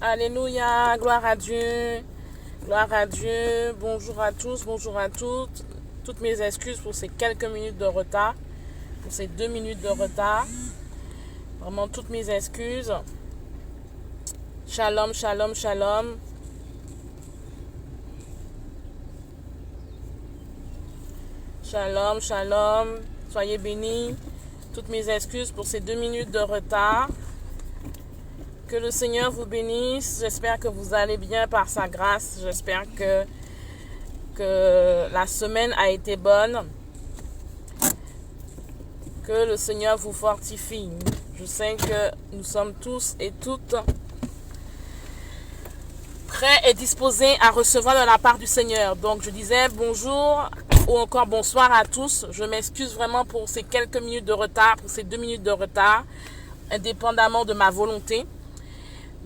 Alléluia, gloire à Dieu, gloire à Dieu. Bonjour à tous, bonjour à toutes. Toutes mes excuses pour ces quelques minutes de retard, pour ces 2 minutes de retard. Vraiment toutes mes excuses. Shalom, shalom, shalom. Shalom, shalom. Soyez bénis. Toutes mes excuses pour ces 2 minutes de retard. Que le Seigneur vous bénisse. J'espère que vous allez bien par sa grâce. J'espère que la semaine a été bonne. Que le Seigneur vous fortifie. Je sais que nous sommes tous et toutes prêts et disposés à recevoir de la part du Seigneur. Donc je disais bonjour ou encore bonsoir à tous. Je m'excuse vraiment pour ces quelques minutes de retard, pour ces 2 minutes de retard, indépendamment de ma volonté.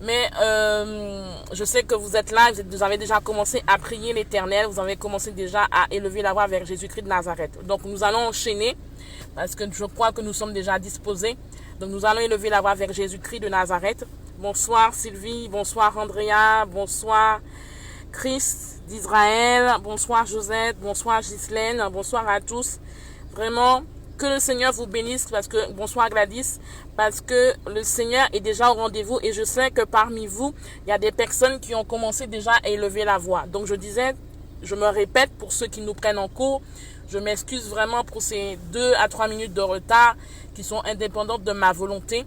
Mais je sais que vous êtes là, vous avez déjà commencé à prier l'Éternel, vous avez commencé déjà à élever la voix vers Jésus-Christ de Nazareth. Donc nous allons enchaîner, parce que je crois que nous sommes déjà disposés. Donc nous allons élever la voix vers Jésus-Christ de Nazareth. Bonsoir Sylvie, bonsoir Andrea, bonsoir Christ d'Israël, bonsoir Josette, bonsoir Ghislaine, bonsoir à tous. Vraiment, que le Seigneur vous bénisse, parce que, bonsoir Gladys, parce que le Seigneur est déjà au rendez-vous et je sais que parmi vous, il y a des personnes qui ont commencé déjà à élever la voix. Donc je disais, je me répète pour ceux qui nous prennent en cours, je m'excuse vraiment pour ces 2 à 3 minutes de retard qui sont indépendantes de ma volonté.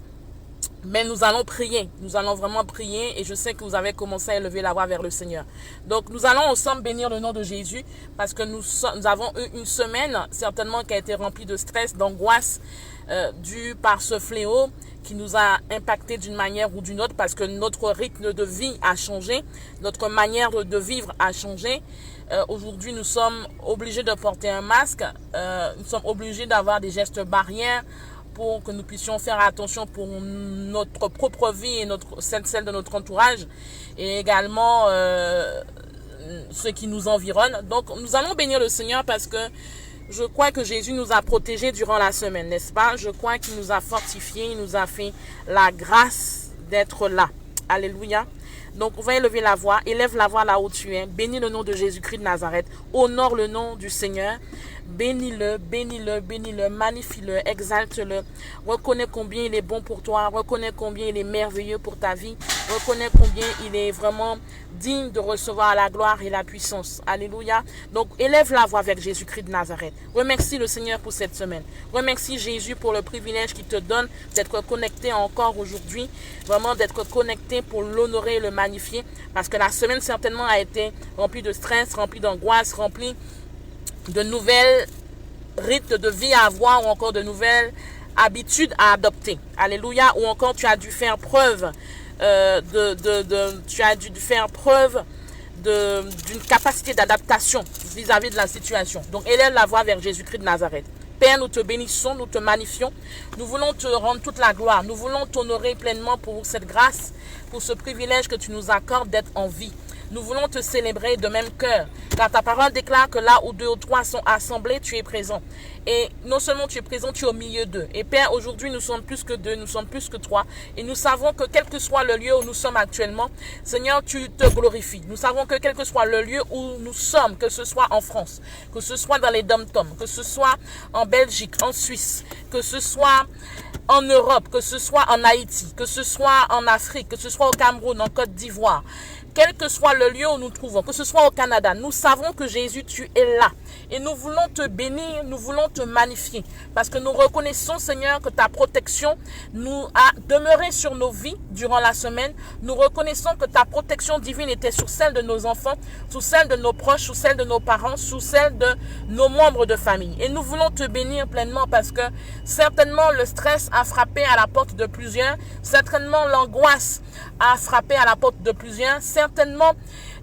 Mais nous allons prier, nous allons vraiment prier et je sais que vous avez commencé à élever la voix vers le Seigneur. Donc nous allons ensemble bénir le nom de Jésus parce que nous avons eu une semaine certainement qui a été remplie de stress, d'angoisse due par ce fléau qui nous a impacté d'une manière ou d'une autre parce que notre rythme de vie a changé, notre manière de vivre a changé. Aujourd'hui nous sommes obligés de porter un masque, nous sommes obligés d'avoir des gestes barrières pour que nous puissions faire attention pour notre propre vie et celle de notre entourage et également ceux qui nous environnent. Donc nous allons bénir le Seigneur parce que je crois que Jésus nous a protégés durant la semaine, n'est-ce pas? Je crois qu'il nous a fortifiés, il nous a fait la grâce d'être là. Alléluia. Donc on va élever la voix, élève la voix là où tu es, bénis le nom de Jésus-Christ de Nazareth, honore le nom du Seigneur. Bénis-le, bénis-le, bénis-le, magnifie-le, exalte-le. Reconnais combien il est bon pour toi. Reconnais combien il est merveilleux pour ta vie. Reconnais combien il est vraiment digne de recevoir la gloire et la puissance. Alléluia. Donc, élève la voix avec Jésus-Christ de Nazareth. Remercie le Seigneur pour cette semaine. Remercie Jésus pour le privilège qu'il te donne d'être connecté encore aujourd'hui. Vraiment d'être connecté pour l'honorer et le magnifier. Parce que la semaine certainement a été remplie de stress, remplie d'angoisse, remplie de nouvelles rythmes de vie à avoir ou encore de nouvelles habitudes à adopter. Alléluia. Ou encore tu as dû faire preuve d'une capacité d'adaptation vis-à-vis de la situation. Donc élève la voix vers Jésus-Christ de Nazareth. Père, nous te bénissons, nous te magnifions. Nous voulons te rendre toute la gloire. Nous voulons t'honorer pleinement pour cette grâce, pour ce privilège que tu nous accordes d'être en vie. Nous voulons te célébrer de même cœur, car ta parole déclare que là où 2 ou 3 sont assemblés, tu es présent. Et non seulement tu es présent, tu es au milieu d'eux. Et Père, aujourd'hui, nous sommes plus que 2, nous sommes plus que 3. Et nous savons que quel que soit le lieu où nous sommes actuellement, Seigneur, tu te glorifies. Nous savons que quel que soit le lieu où nous sommes, que ce soit en France, que ce soit dans les dom-toms, que ce soit en Belgique, en Suisse, que ce soit en Europe, que ce soit en Haïti, que ce soit en Afrique, que ce soit au Cameroun, en Côte d'Ivoire, quel que soit le lieu où nous nous trouvons, que ce soit au Canada, nous savons que Jésus, tu es là. Et nous voulons te bénir, nous voulons te magnifier. Parce que nous reconnaissons, Seigneur, que ta protection nous a demeuré sur nos vies durant la semaine. Nous reconnaissons que ta protection divine était sur celle de nos enfants, sur celle de nos proches, sur celle de nos parents, sur celle de nos membres de famille. Et nous voulons te bénir pleinement parce que certainement le stress a frappé à la porte de plusieurs. Certainement l'angoisse a frappé à la porte de plusieurs. Certainement,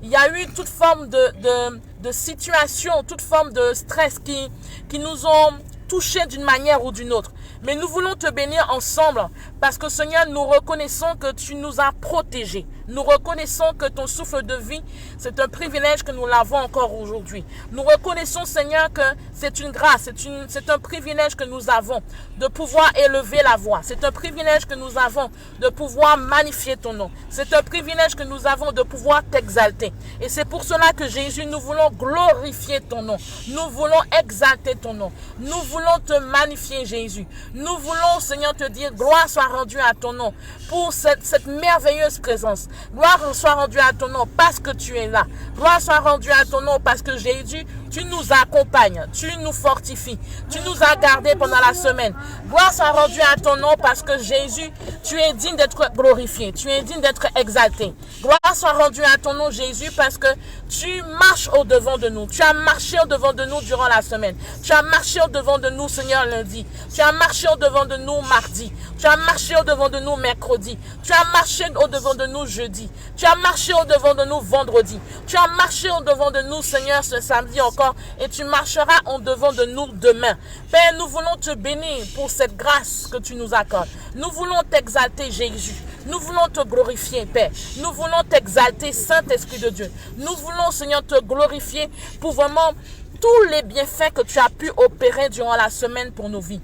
il y a eu toute forme de situation, toute forme de stress qui nous ont touchés d'une manière ou d'une autre. Mais nous voulons te bénir ensemble parce que Seigneur, nous reconnaissons que tu nous as protégés. Nous reconnaissons que ton souffle de vie, c'est un privilège que nous l'avons encore aujourd'hui. Nous reconnaissons, Seigneur, que c'est une grâce, c'est un privilège que nous avons de pouvoir élever la voix. C'est un privilège que nous avons de pouvoir magnifier ton nom. C'est un privilège que nous avons de pouvoir t'exalter. Et c'est pour cela que Jésus, nous voulons glorifier ton nom. Nous voulons exalter ton nom. Nous voulons te magnifier, Jésus. Nous voulons, Seigneur, te dire, gloire soit rendue à ton nom pour cette merveilleuse présence. Gloire soit rendue à ton nom parce que tu es là. Gloire soit rendue à ton nom parce que Jésus, tu nous accompagnes, tu nous fortifies, tu nous as gardés pendant la semaine. Gloire soit rendue à ton nom parce que Jésus, tu es digne d'être glorifié, tu es digne d'être exalté. Gloire soit rendue à ton nom, Jésus, parce que tu marches au-devant de nous. Tu as marché au-devant de nous durant la semaine. Tu as marché au-devant de nous, Seigneur, lundi. Tu as marché au-devant de nous mardi. Tu as marché au-devant de nous mercredi. Tu as marché au-devant de nous jeudi. Tu as marché au-devant de nous vendredi. Tu as marché au-devant de nous, Seigneur, ce samedi encore. Et tu marcheras au-devant de nous demain. Père, nous voulons te bénir pour cette grâce que tu nous accordes. Nous voulons t'exalter, Jésus. Nous voulons te glorifier, Père. Nous voulons t'exalter, Saint-Esprit de Dieu. Nous voulons, Seigneur, te glorifier pour vraiment tous les bienfaits que tu as pu opérer durant la semaine pour nos vies.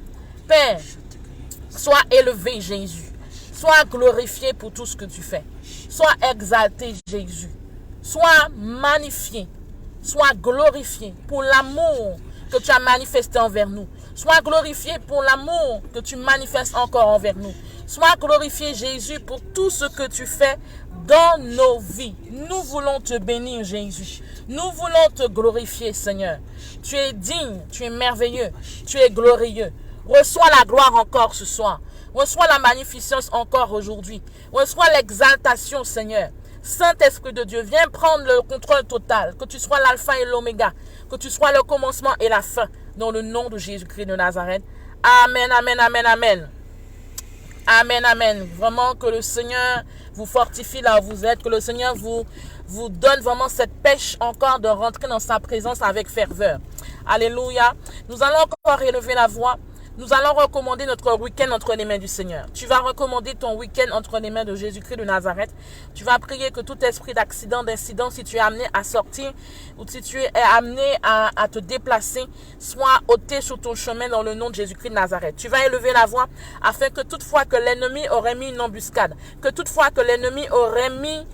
Père, sois élevé, Jésus. Sois glorifié pour tout ce que tu fais. Sois exalté, Jésus. Sois magnifié. Sois glorifié pour l'amour que tu as manifesté envers nous. Sois glorifié pour l'amour que tu manifestes encore envers nous. Sois glorifié, Jésus, pour tout ce que tu fais dans nos vies. Nous voulons te bénir, Jésus. Nous voulons te glorifier, Seigneur. Tu es digne, tu es merveilleux, tu es glorieux. Reçois la gloire encore ce soir. Reçois la magnificence encore aujourd'hui. Reçois l'exaltation, Seigneur. Saint-Esprit de Dieu, viens prendre le contrôle total. Que tu sois l'alpha et l'oméga. Que tu sois le commencement et la fin. Dans le nom de Jésus-Christ de Nazareth. Amen, amen, amen, amen. Amen, amen. Vraiment que le Seigneur vous fortifie là où vous êtes. Que le Seigneur vous donne vraiment cette pêche encore de rentrer dans sa présence avec ferveur. Alléluia. Nous allons encore élever la voix. Nous allons recommander notre week-end entre les mains du Seigneur. Tu vas recommander ton week-end entre les mains de Jésus-Christ de Nazareth. Tu vas prier que tout esprit d'accident, d'incident, si tu es amené à sortir ou si tu es amené à te déplacer, soit ôté sur ton chemin dans le nom de Jésus-Christ de Nazareth. Tu vas élever la voix afin que toutefois que l'ennemi aurait mis une embuscade, que toutefois que l'ennemi aurait mis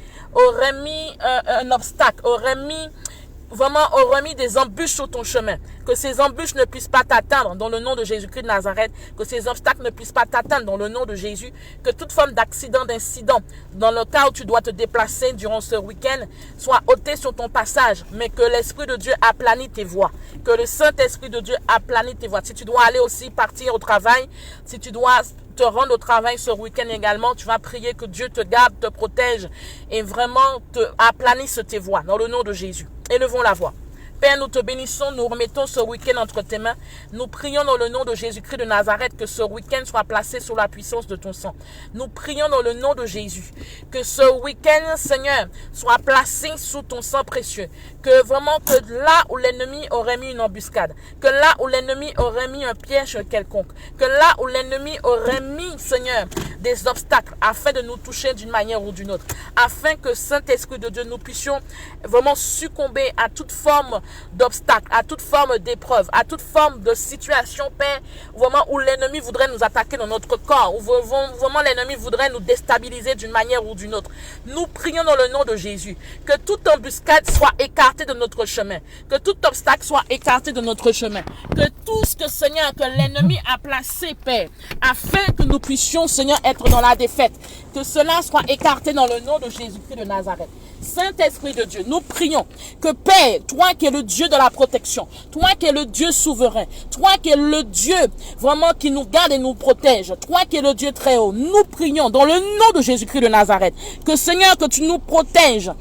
un obstacle, aurait mis des embûches sur ton chemin. Que ces embûches ne puissent pas t'atteindre dans le nom de Jésus-Christ de Nazareth. Que ces obstacles ne puissent pas t'atteindre dans le nom de Jésus. Que toute forme d'accident, d'incident, dans le cas où tu dois te déplacer durant ce week-end, soit ôté sur ton passage. Mais que l'Esprit de Dieu aplanit tes voies. Que le Saint-Esprit de Dieu aplanit tes voies. Si tu dois aller aussi partir au travail, si tu dois te rendre au travail ce week-end également, tu vas prier que Dieu te garde, te protège et vraiment te aplanisse tes voies dans le nom de Jésus. Élevons la voix. Père, nous te bénissons, nous remettons ce week-end entre tes mains. Nous prions dans le nom de Jésus-Christ de Nazareth que ce week-end soit placé sous la puissance de ton sang. Nous prions dans le nom de Jésus que ce week-end, Seigneur, soit placé sous ton sang précieux. Que vraiment, que là où l'ennemi aurait mis une embuscade, que là où l'ennemi aurait mis un piège quelconque, que là où l'ennemi aurait mis, Seigneur, des obstacles afin de nous toucher d'une manière ou d'une autre, afin que Saint-Esprit de Dieu, nous puissions vraiment succomber à toute forme d'obstacles, à toute forme d'épreuve, à toute forme de situation, Père, vraiment où l'ennemi voudrait nous attaquer dans notre corps, où vraiment l'ennemi voudrait nous déstabiliser d'une manière ou d'une autre. Nous prions dans le nom de Jésus, que toute embuscade soit écartée de notre chemin, que tout obstacle soit écarté de notre chemin, que tout ce que, Seigneur, que l'ennemi a placé, Père, afin que nous puissions, Seigneur, être dans la défaite, que cela soit écarté dans le nom de Jésus-Christ de Nazareth. Saint-Esprit de Dieu, nous prions que Père, toi qui es le Dieu de la protection, toi qui es le Dieu souverain, toi qui es le Dieu vraiment qui nous garde et nous protège, toi qui es le Dieu très haut, nous prions dans le nom de Jésus-Christ de Nazareth, que Seigneur, que tu nous protèges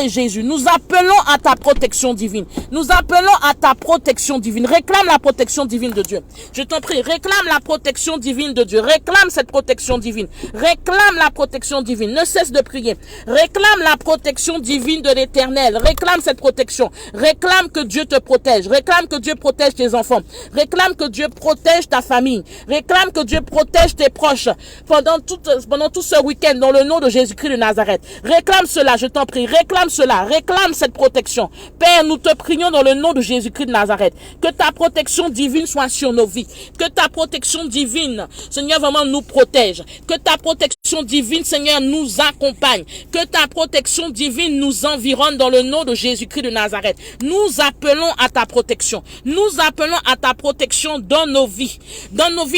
Jésus, nous appelons à ta protection divine, nous appelons à ta protection divine, réclame la protection divine de Dieu, je t'en prie, réclame la protection divine de Dieu, réclame cette protection divine, réclame Réclame la protection divine. Ne cesse de prier. Réclame la protection divine de l'Éternel. Réclame cette protection. Réclame que Dieu te protège. Réclame que Dieu protège tes enfants. Réclame que Dieu protège ta famille. Réclame que Dieu protège tes proches pendant tout ce week-end dans le nom de Jésus-Christ de Nazareth. Réclame cela, je t'en prie. Réclame cela. Réclame cette protection. Père, nous te prions dans le nom de Jésus-Christ de Nazareth. Que ta protection divine soit sur nos vies. Que ta protection divine, Seigneur, vraiment nous protège. Que ta protection divine, Seigneur, nous accompagne. Que ta protection divine nous environne dans le nom de Jésus-Christ de Nazareth. Nous appelons à ta protection. Nous appelons à ta protection dans nos vies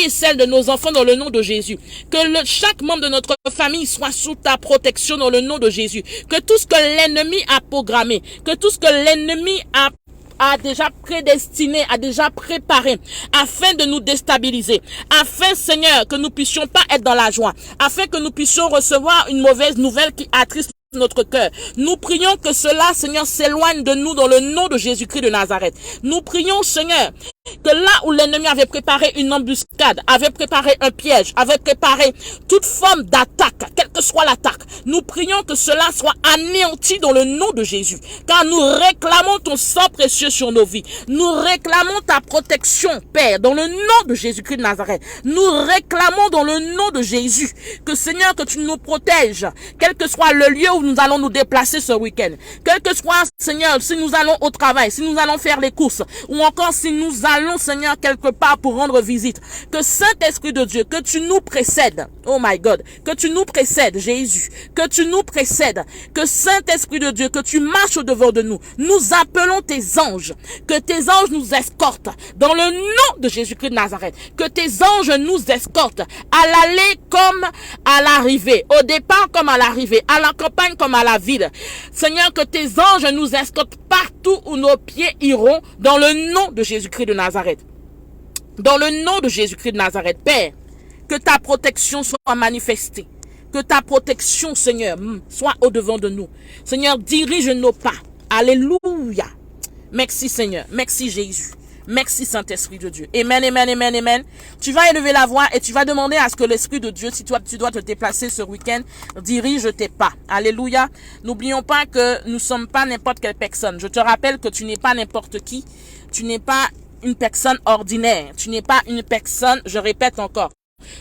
et celles de nos enfants dans le nom de Jésus. Que chaque membre de notre famille soit sous ta protection dans le nom de Jésus. Que tout ce que l'ennemi a programmé, que tout ce que l'ennemi a déjà prédestiné, a déjà préparé, afin de nous déstabiliser, afin, Seigneur, que nous puissions pas être dans la joie, afin que nous puissions recevoir une mauvaise nouvelle qui attriste notre cœur. Nous prions que cela, Seigneur, s'éloigne de nous dans le nom de Jésus-Christ de Nazareth. Nous prions, Seigneur, que là où l'ennemi avait préparé une embuscade, avait préparé un piège, avait préparé toute forme d'attaque, quelle que soit l'attaque, nous prions que cela soit anéanti dans le nom de Jésus. Car nous réclamons ton sang précieux sur nos vies. Nous réclamons ta protection, Père, dans le nom de Jésus-Christ de Nazareth. Nous réclamons dans le nom de Jésus que, Seigneur, que tu nous protèges, quel que soit le lieu où nous allons nous déplacer ce week-end. Quel que soit, Seigneur, si nous allons au travail, si nous allons faire les courses, ou encore si nous allons, Seigneur, quelque part pour rendre visite. Que Saint-Esprit de Dieu, que tu nous précèdes. Oh my God. Que tu nous précèdes, Jésus. Que tu nous précèdes. Que Saint-Esprit de Dieu, que tu marches au-devant de nous. Nous appelons tes anges. Que tes anges nous escortent. Dans le nom de Jésus-Christ de Nazareth. Que tes anges nous escortent. À l'aller comme à l'arrivée. Au départ comme à l'arrivée. À la campagne comme à la ville. Seigneur, que tes anges nous escortent partout où nos pieds iront. Dans le nom de Jésus-Christ de Nazareth. Dans le nom de Jésus-Christ de Nazareth, Père, que ta protection soit manifestée. Que ta protection, Seigneur, soit au-devant de nous. Seigneur, dirige nos pas. Alléluia. Merci, Seigneur. Merci, Jésus. Merci, Saint-Esprit de Dieu. Amen, amen, amen, amen. Tu vas élever la voix et tu vas demander à ce que l'Esprit de Dieu, si toi, tu dois te déplacer ce week-end, dirige tes pas. Alléluia. N'oublions pas que nous ne sommes pas n'importe quelle personne. Je te rappelle que tu n'es pas n'importe qui. Tu n'es pas une personne ordinaire. Tu n'es pas une personne, je répète encore,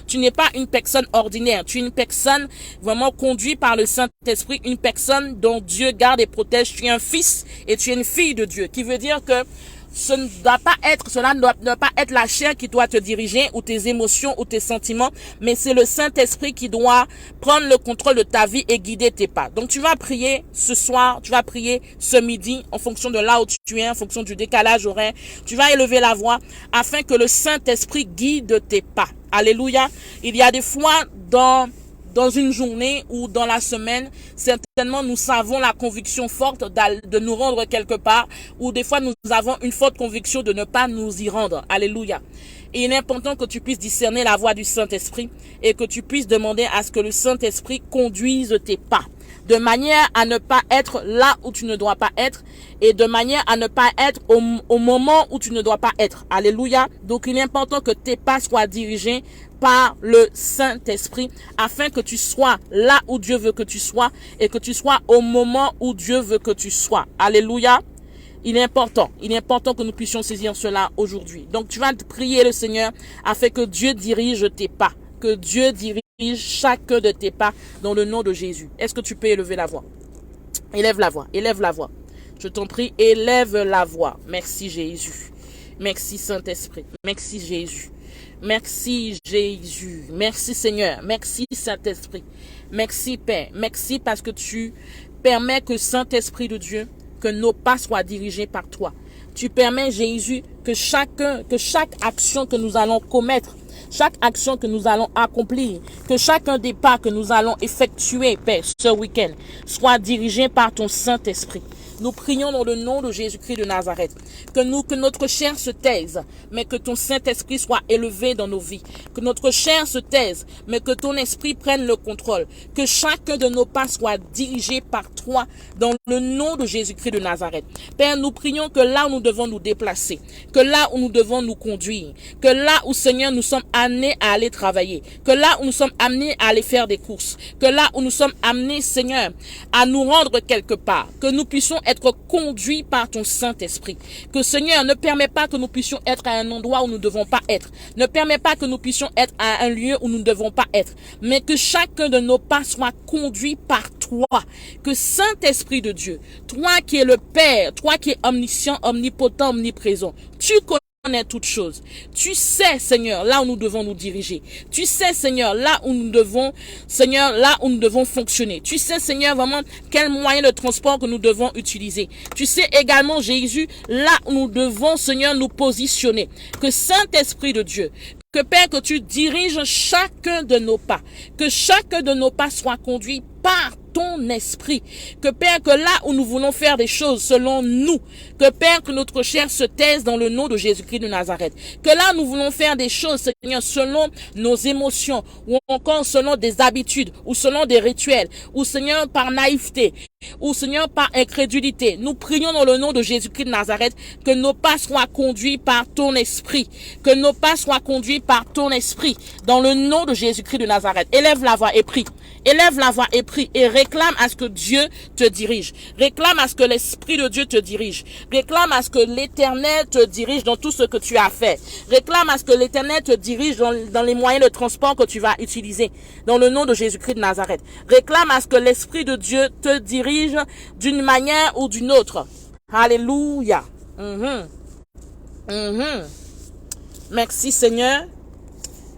tu n'es pas une personne ordinaire. Tu es une personne vraiment conduite par le Saint-Esprit, une personne dont Dieu garde et protège. Tu es un fils et tu es une fille de Dieu. Qui veut dire que cela ne doit pas être la chair qui doit te diriger ou tes émotions ou tes sentiments, mais c'est le Saint-Esprit qui doit prendre le contrôle de ta vie et guider tes pas. Donc tu vas prier ce soir, tu vas prier ce midi en fonction de là où tu es, en fonction du décalage horaire. Tu vas élever la voix afin que le Saint-Esprit guide tes pas. Alléluia. Il y a des fois dans une journée ou dans la semaine, certainement nous avons la conviction forte de nous rendre quelque part, ou des fois nous avons une forte conviction de ne pas nous y rendre. Alléluia. Et il est important que tu puisses discerner la voix du Saint-Esprit et que tu puisses demander à ce que le Saint-Esprit conduise tes pas, de manière à ne pas être là où tu ne dois pas être et de manière à ne pas être au moment où tu ne dois pas être. Alléluia. Donc il est important que tes pas soient dirigés par le Saint-Esprit afin que tu sois là où Dieu veut que tu sois et que tu sois au moment où Dieu veut que tu sois. Alléluia. Il est important que nous puissions saisir cela aujourd'hui. Donc tu vas prier le Seigneur afin que Dieu dirige tes pas, que Dieu dirige chacun de tes pas dans le nom de Jésus. Est-ce que tu peux élever la voix? Élève la voix, élève la voix. Je t'en prie, élève la voix. Merci Jésus. Merci Saint-Esprit. Merci Jésus. Merci Jésus. Merci Seigneur. Merci Saint-Esprit. Merci Père. Merci parce que tu permets que Saint-Esprit de Dieu, que nos pas soient dirigés par toi. Tu permets Jésus que chaque action que nous allons commettre, chaque action que nous allons accomplir, que chacun des pas que nous allons effectuer, Père, ce week-end, soit dirigé par ton Saint-Esprit. Nous prions dans le nom de Jésus-Christ de Nazareth. Que notre chair se taise, mais que ton Saint-Esprit soit élevé dans nos vies. Que notre chair se taise, mais que ton esprit prenne le contrôle. Que chacun de nos pas soit dirigé par toi dans le nom de Jésus-Christ de Nazareth. Père, nous prions que là où nous devons nous déplacer, que là où nous devons nous conduire, que là où, Seigneur, nous sommes amenés à aller travailler, que là où nous sommes amenés à aller faire des courses, que là où nous sommes amenés, Seigneur, à nous rendre quelque part, que nous puissions être conduits par ton Saint-Esprit. Que, Seigneur, ne permet pas que nous puissions être à un endroit où nous ne devons pas être. Ne permet pas que nous puissions être à un lieu où nous ne devons pas être. Mais que chacun de nos pas soit conduit par toi. Que Saint-Esprit de Dieu, toi qui es le Père, toi qui es omniscient, omnipotent, omniprésent, tu connais toutes choses. Tu sais, Seigneur, là où nous devons nous diriger. Tu sais, Seigneur, là où nous devons fonctionner. Tu sais, Seigneur, vraiment quel moyen de transport que nous devons utiliser. Tu sais également, Jésus, là où nous devons, Seigneur, nous positionner. Que Saint-Esprit de Dieu, que Père, que tu diriges chacun de nos pas. Que chacun de nos pas soit conduit par ton esprit. Que Père, que là où nous voulons faire des choses selon nous, que Père, que notre chair se taise dans le nom de Jésus-Christ de Nazareth. Que là nous voulons faire des choses, Seigneur, selon nos émotions, ou encore selon des habitudes, ou selon des rituels, ou Seigneur, par naïveté, ou Seigneur, par incrédulité. Nous prions dans le nom de Jésus-Christ de Nazareth, que nos pas soient conduits par ton esprit. Que nos pas soient conduits par ton esprit, dans le nom de Jésus-Christ de Nazareth. Élève la voix et prie. Élève la voix et prie et réclame à ce que Dieu te dirige. Réclame à ce que l'Esprit de Dieu te dirige. Réclame à ce que l'Éternel te dirige dans tout ce que tu as fait. Réclame à ce que l'Éternel te dirige dans les moyens de transport que tu vas utiliser. Dans le nom de Jésus-Christ de Nazareth. Réclame à ce que l'Esprit de Dieu te dirige d'une manière ou d'une autre. Alléluia. Merci Seigneur.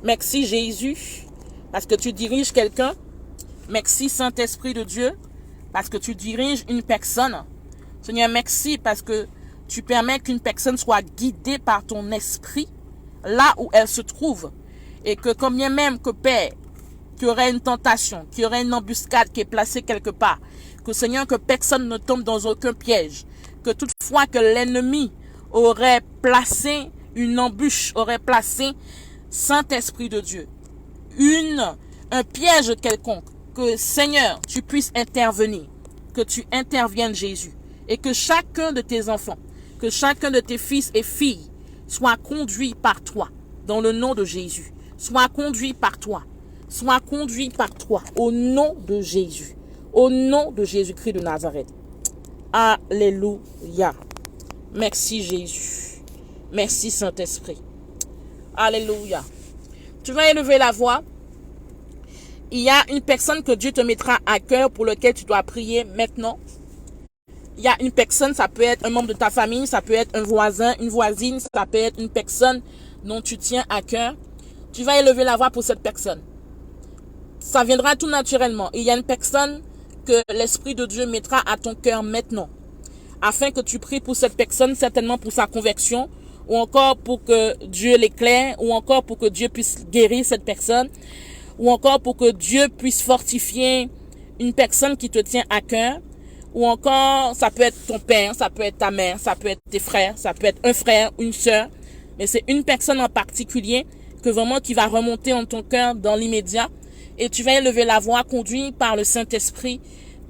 Merci Jésus. Parce que tu diriges quelqu'un. Merci Saint-Esprit de Dieu, parce que tu diriges une personne. Seigneur, merci parce que tu permets qu'une personne soit guidée par ton esprit là où elle se trouve. Et que combien même que Père, qu'il y aurait une tentation, qu'il y aurait une embuscade qui est placée quelque part, que Seigneur, que personne ne tombe dans aucun piège, que toutefois que l'ennemi aurait placé une embûche, aurait placé Saint-Esprit de Dieu, un piège quelconque, que Seigneur, tu puisses intervenir, que tu interviennes Jésus, et que chacun de tes enfants, que chacun de tes fils et filles soit conduit par toi, dans le nom de Jésus, soit conduit par toi, soit conduit par toi, au nom de Jésus, au nom de Jésus-Christ de Nazareth. Alléluia. Merci Jésus. Merci Saint-Esprit. Alléluia. Tu vas élever la voix. Il y a une personne que Dieu te mettra à cœur pour lequel tu dois prier maintenant. Il y a une personne, ça peut être un membre de ta famille, ça peut être un voisin, une voisine, ça peut être une personne dont tu tiens à cœur. Tu vas élever la voix pour cette personne. Ça viendra tout naturellement. Il y a une personne que l'Esprit de Dieu mettra à ton cœur maintenant, afin que tu pries pour cette personne, certainement pour sa conversion, ou encore pour que Dieu l'éclaire, ou encore pour que Dieu puisse guérir cette personne, ou encore pour que Dieu puisse fortifier une personne qui te tient à cœur, ou encore ça peut être ton père, ça peut être ta mère, ça peut être tes frères, ça peut être un frère, une sœur, mais c'est une personne en particulier que vraiment qui va remonter en ton cœur dans l'immédiat, et tu vas élever la voix conduit par le Saint-Esprit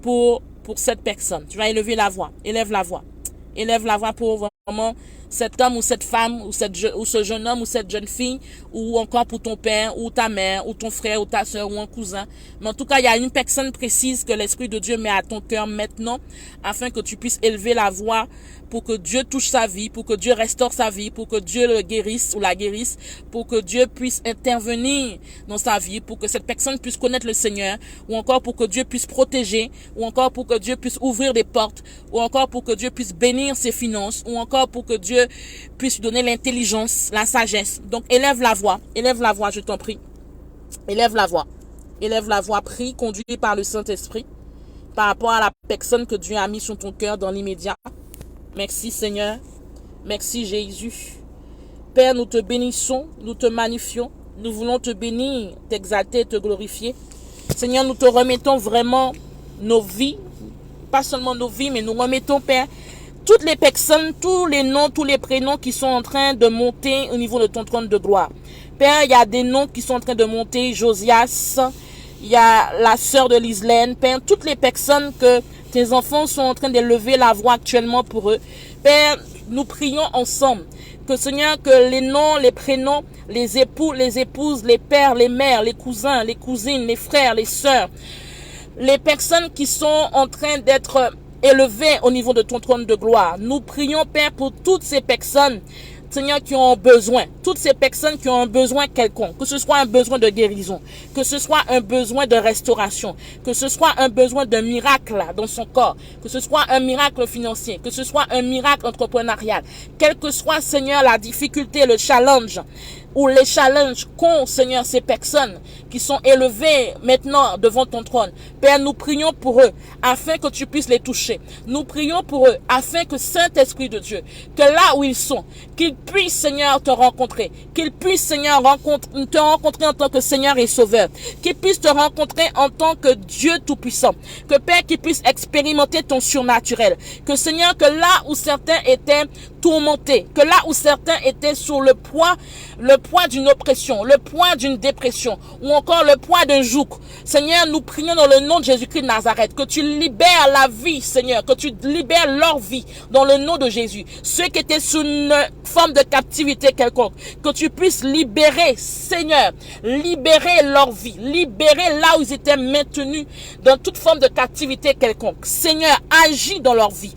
pour cette personne. Tu vas élever la voix, élève la voix. Élève la voix pour vraiment cet homme ou cette femme ou ce jeune homme ou cette jeune fille, ou encore pour ton père ou ta mère ou ton frère ou ta soeur ou un cousin. Mais en tout cas, il y a une personne précise que l'Esprit de Dieu met à ton cœur maintenant, afin que tu puisses élever la voix pour que Dieu touche sa vie, pour que Dieu restaure sa vie, pour que Dieu le guérisse ou la guérisse, pour que Dieu puisse intervenir dans sa vie, pour que cette personne puisse connaître le Seigneur, ou encore pour que Dieu puisse protéger, ou encore pour que Dieu puisse ouvrir des portes, ou encore pour que Dieu puisse bénir ses finances, ou encore pour que Dieu puisse lui donner l'intelligence, la sagesse. Donc élève la voix, je t'en prie. Élève la voix, prie, conduit par le Saint-Esprit, par rapport à la personne que Dieu a mis sur ton cœur dans l'immédiat. Merci Seigneur, merci Jésus. Père, nous te bénissons, nous te magnifions, nous voulons te bénir, t'exalter, te glorifier. Seigneur, nous te remettons vraiment nos vies, pas seulement nos vies, mais nous remettons, Père, toutes les personnes, tous les noms, tous les prénoms qui sont en train de monter au niveau de ton trône de gloire. Père, il y a des noms qui sont en train de monter, Josias, il y a la sœur de Lislaine, Père, toutes les personnes que tes enfants sont en train d'élever la voix actuellement pour eux. Père, nous prions ensemble que Seigneur, que les noms, les prénoms, les époux, les épouses, les pères, les mères, les cousins, les cousines, les frères, les sœurs, les personnes qui sont en train d'être élevées au niveau de ton trône de gloire. Nous prions, Père, pour toutes ces personnes, Seigneur, qui ont besoin, toutes ces personnes qui ont un besoin quelconque, que ce soit un besoin de guérison, que ce soit un besoin de restauration, que ce soit un besoin de miracle dans son corps, que ce soit un miracle financier, que ce soit un miracle entrepreneurial, quelle que soit, Seigneur, la difficulté, le challenge, ou les challenges qu'ont, Seigneur, ces personnes qui sont élevées maintenant devant ton trône. Père, nous prions pour eux, afin que tu puisses les toucher. Nous prions pour eux, afin que Saint-Esprit de Dieu, que là où ils sont, qu'ils puissent, Seigneur, te rencontrer. Qu'ils puissent, Seigneur, te rencontrer en tant que Seigneur et Sauveur. Qu'ils puissent te rencontrer en tant que Dieu Tout-Puissant. Que, Père, qu'ils puissent expérimenter ton surnaturel. Que, Seigneur, que là où certains étaient tourmentés, que là où certains étaient sur le poids d'une oppression, le poids d'une dépression, ou encore le poids d'un joug. Seigneur, nous prions dans le nom de Jésus-Christ de Nazareth, que tu libères la vie, Seigneur, que tu libères leur vie dans le nom de Jésus. Ceux qui étaient sous une forme de captivité quelconque, que tu puisses libérer, Seigneur, libérer leur vie, libérer là où ils étaient maintenus dans toute forme de captivité quelconque. Seigneur, agis dans leur vie,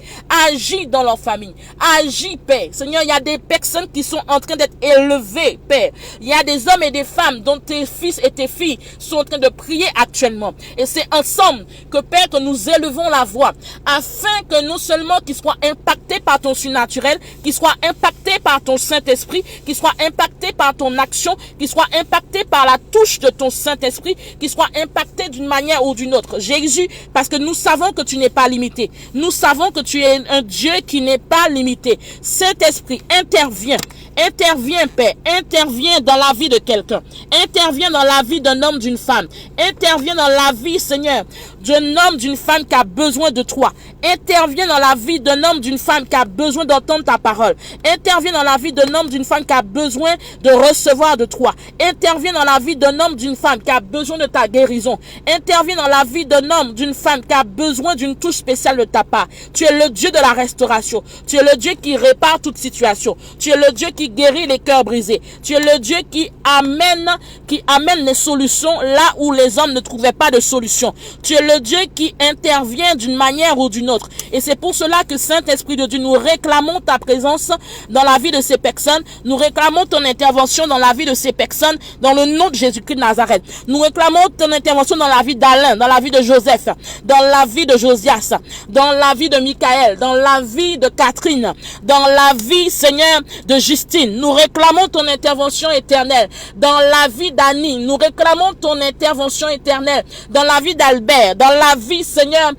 agis dans leur famille, agis, Père. Seigneur, il y a des personnes qui sont en train d'être élevées, Père. Il y a des hommes et des femmes dont tes fils et tes filles sont en train de prier actuellement. Et c'est ensemble que, Père, que nous élevons la voix, afin que non seulement qu'ils soient impactés par ton surnaturel, qu'ils soient impactés par ton Saint-Esprit, qu'ils soient impactés par ton action, qu'ils soient impactés par la touche de ton Saint-Esprit, qu'ils soient impactés d'une manière ou d'une autre. Jésus, parce que nous savons que tu n'es pas limité. Nous savons que tu es un Dieu qui n'est pas limité. Saint-Esprit, interviens. Interviens, Père. Interviens dans la vie de quelqu'un. Interviens dans la vie d'un homme, d'une femme. Interviens dans la vie, Seigneur, d'un homme, d'une femme qui a besoin de toi. Interviens dans la vie d'un homme, d'une femme qui a besoin d'entendre ta parole. Interviens dans la vie d'un homme, d'une femme qui a besoin de recevoir de toi. Interviens dans la vie d'un homme, d'une femme qui a besoin de ta guérison. Interviens dans la vie d'un homme, d'une femme qui a besoin d'une touche spéciale de ta part. Tu es le Dieu de la restauration. Tu es le Dieu qui répare toute situation. Tu es le Dieu qui guérit les cœurs brisés. Tu es le Dieu qui amène les solutions là où les hommes ne trouvaient pas de solution. Tu es le Dieu qui intervient d'une manière ou d'une autre. Et c'est pour cela que, Saint-Esprit de Dieu, nous réclamons ta présence dans la vie de ces personnes. Nous réclamons ton intervention dans la vie de ces personnes, dans le nom de Jésus-Christ de Nazareth. Nous réclamons ton intervention dans la vie d'Alain, dans la vie de Joseph, dans la vie de Josias, dans la vie de Michael, dans la vie de Catherine, dans la vie, Seigneur, de Justine. Nous réclamons ton intervention éternelle dans la vie d'Annie. Nous réclamons ton intervention éternelle dans la vie d'Albert, dans la vie, Seigneur,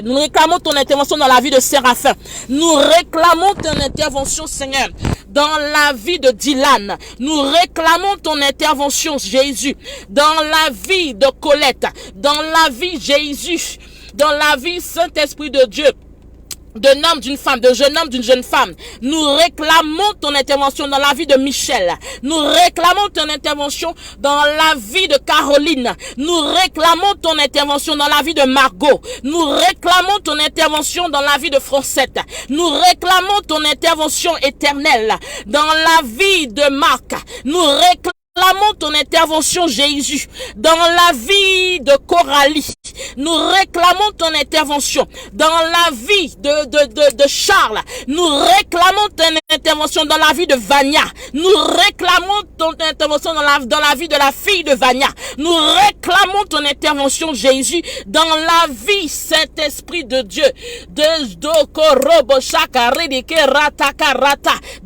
nous réclamons ton intervention dans la vie de Séraphin. Nous réclamons ton intervention, Seigneur, dans la vie de Dylan. Nous réclamons ton intervention, Jésus, dans la vie de Colette, dans la vie, Jésus, dans la vie, Saint-Esprit de Dieu, d'un homme, d'une femme, d'un jeune homme, d'une jeune femme. Nous réclamons ton intervention dans la vie de Michel. Nous réclamons ton intervention dans la vie de Caroline. Nous réclamons ton intervention dans la vie de Margot. Nous réclamons ton intervention dans la vie de Francette. Nous réclamons ton intervention éternelle dans la vie de Marc. Nous réclamons ton intervention, Jésus, dans la vie de Coralie. Nous réclamons ton intervention dans la vie de Charles. Nous réclamons ton intervention dans la vie de Vania. Nous réclamons ton intervention dans la vie de la fille de Vania. Nous réclamons ton intervention, Jésus, dans la vie, Saint-Esprit de Dieu, dans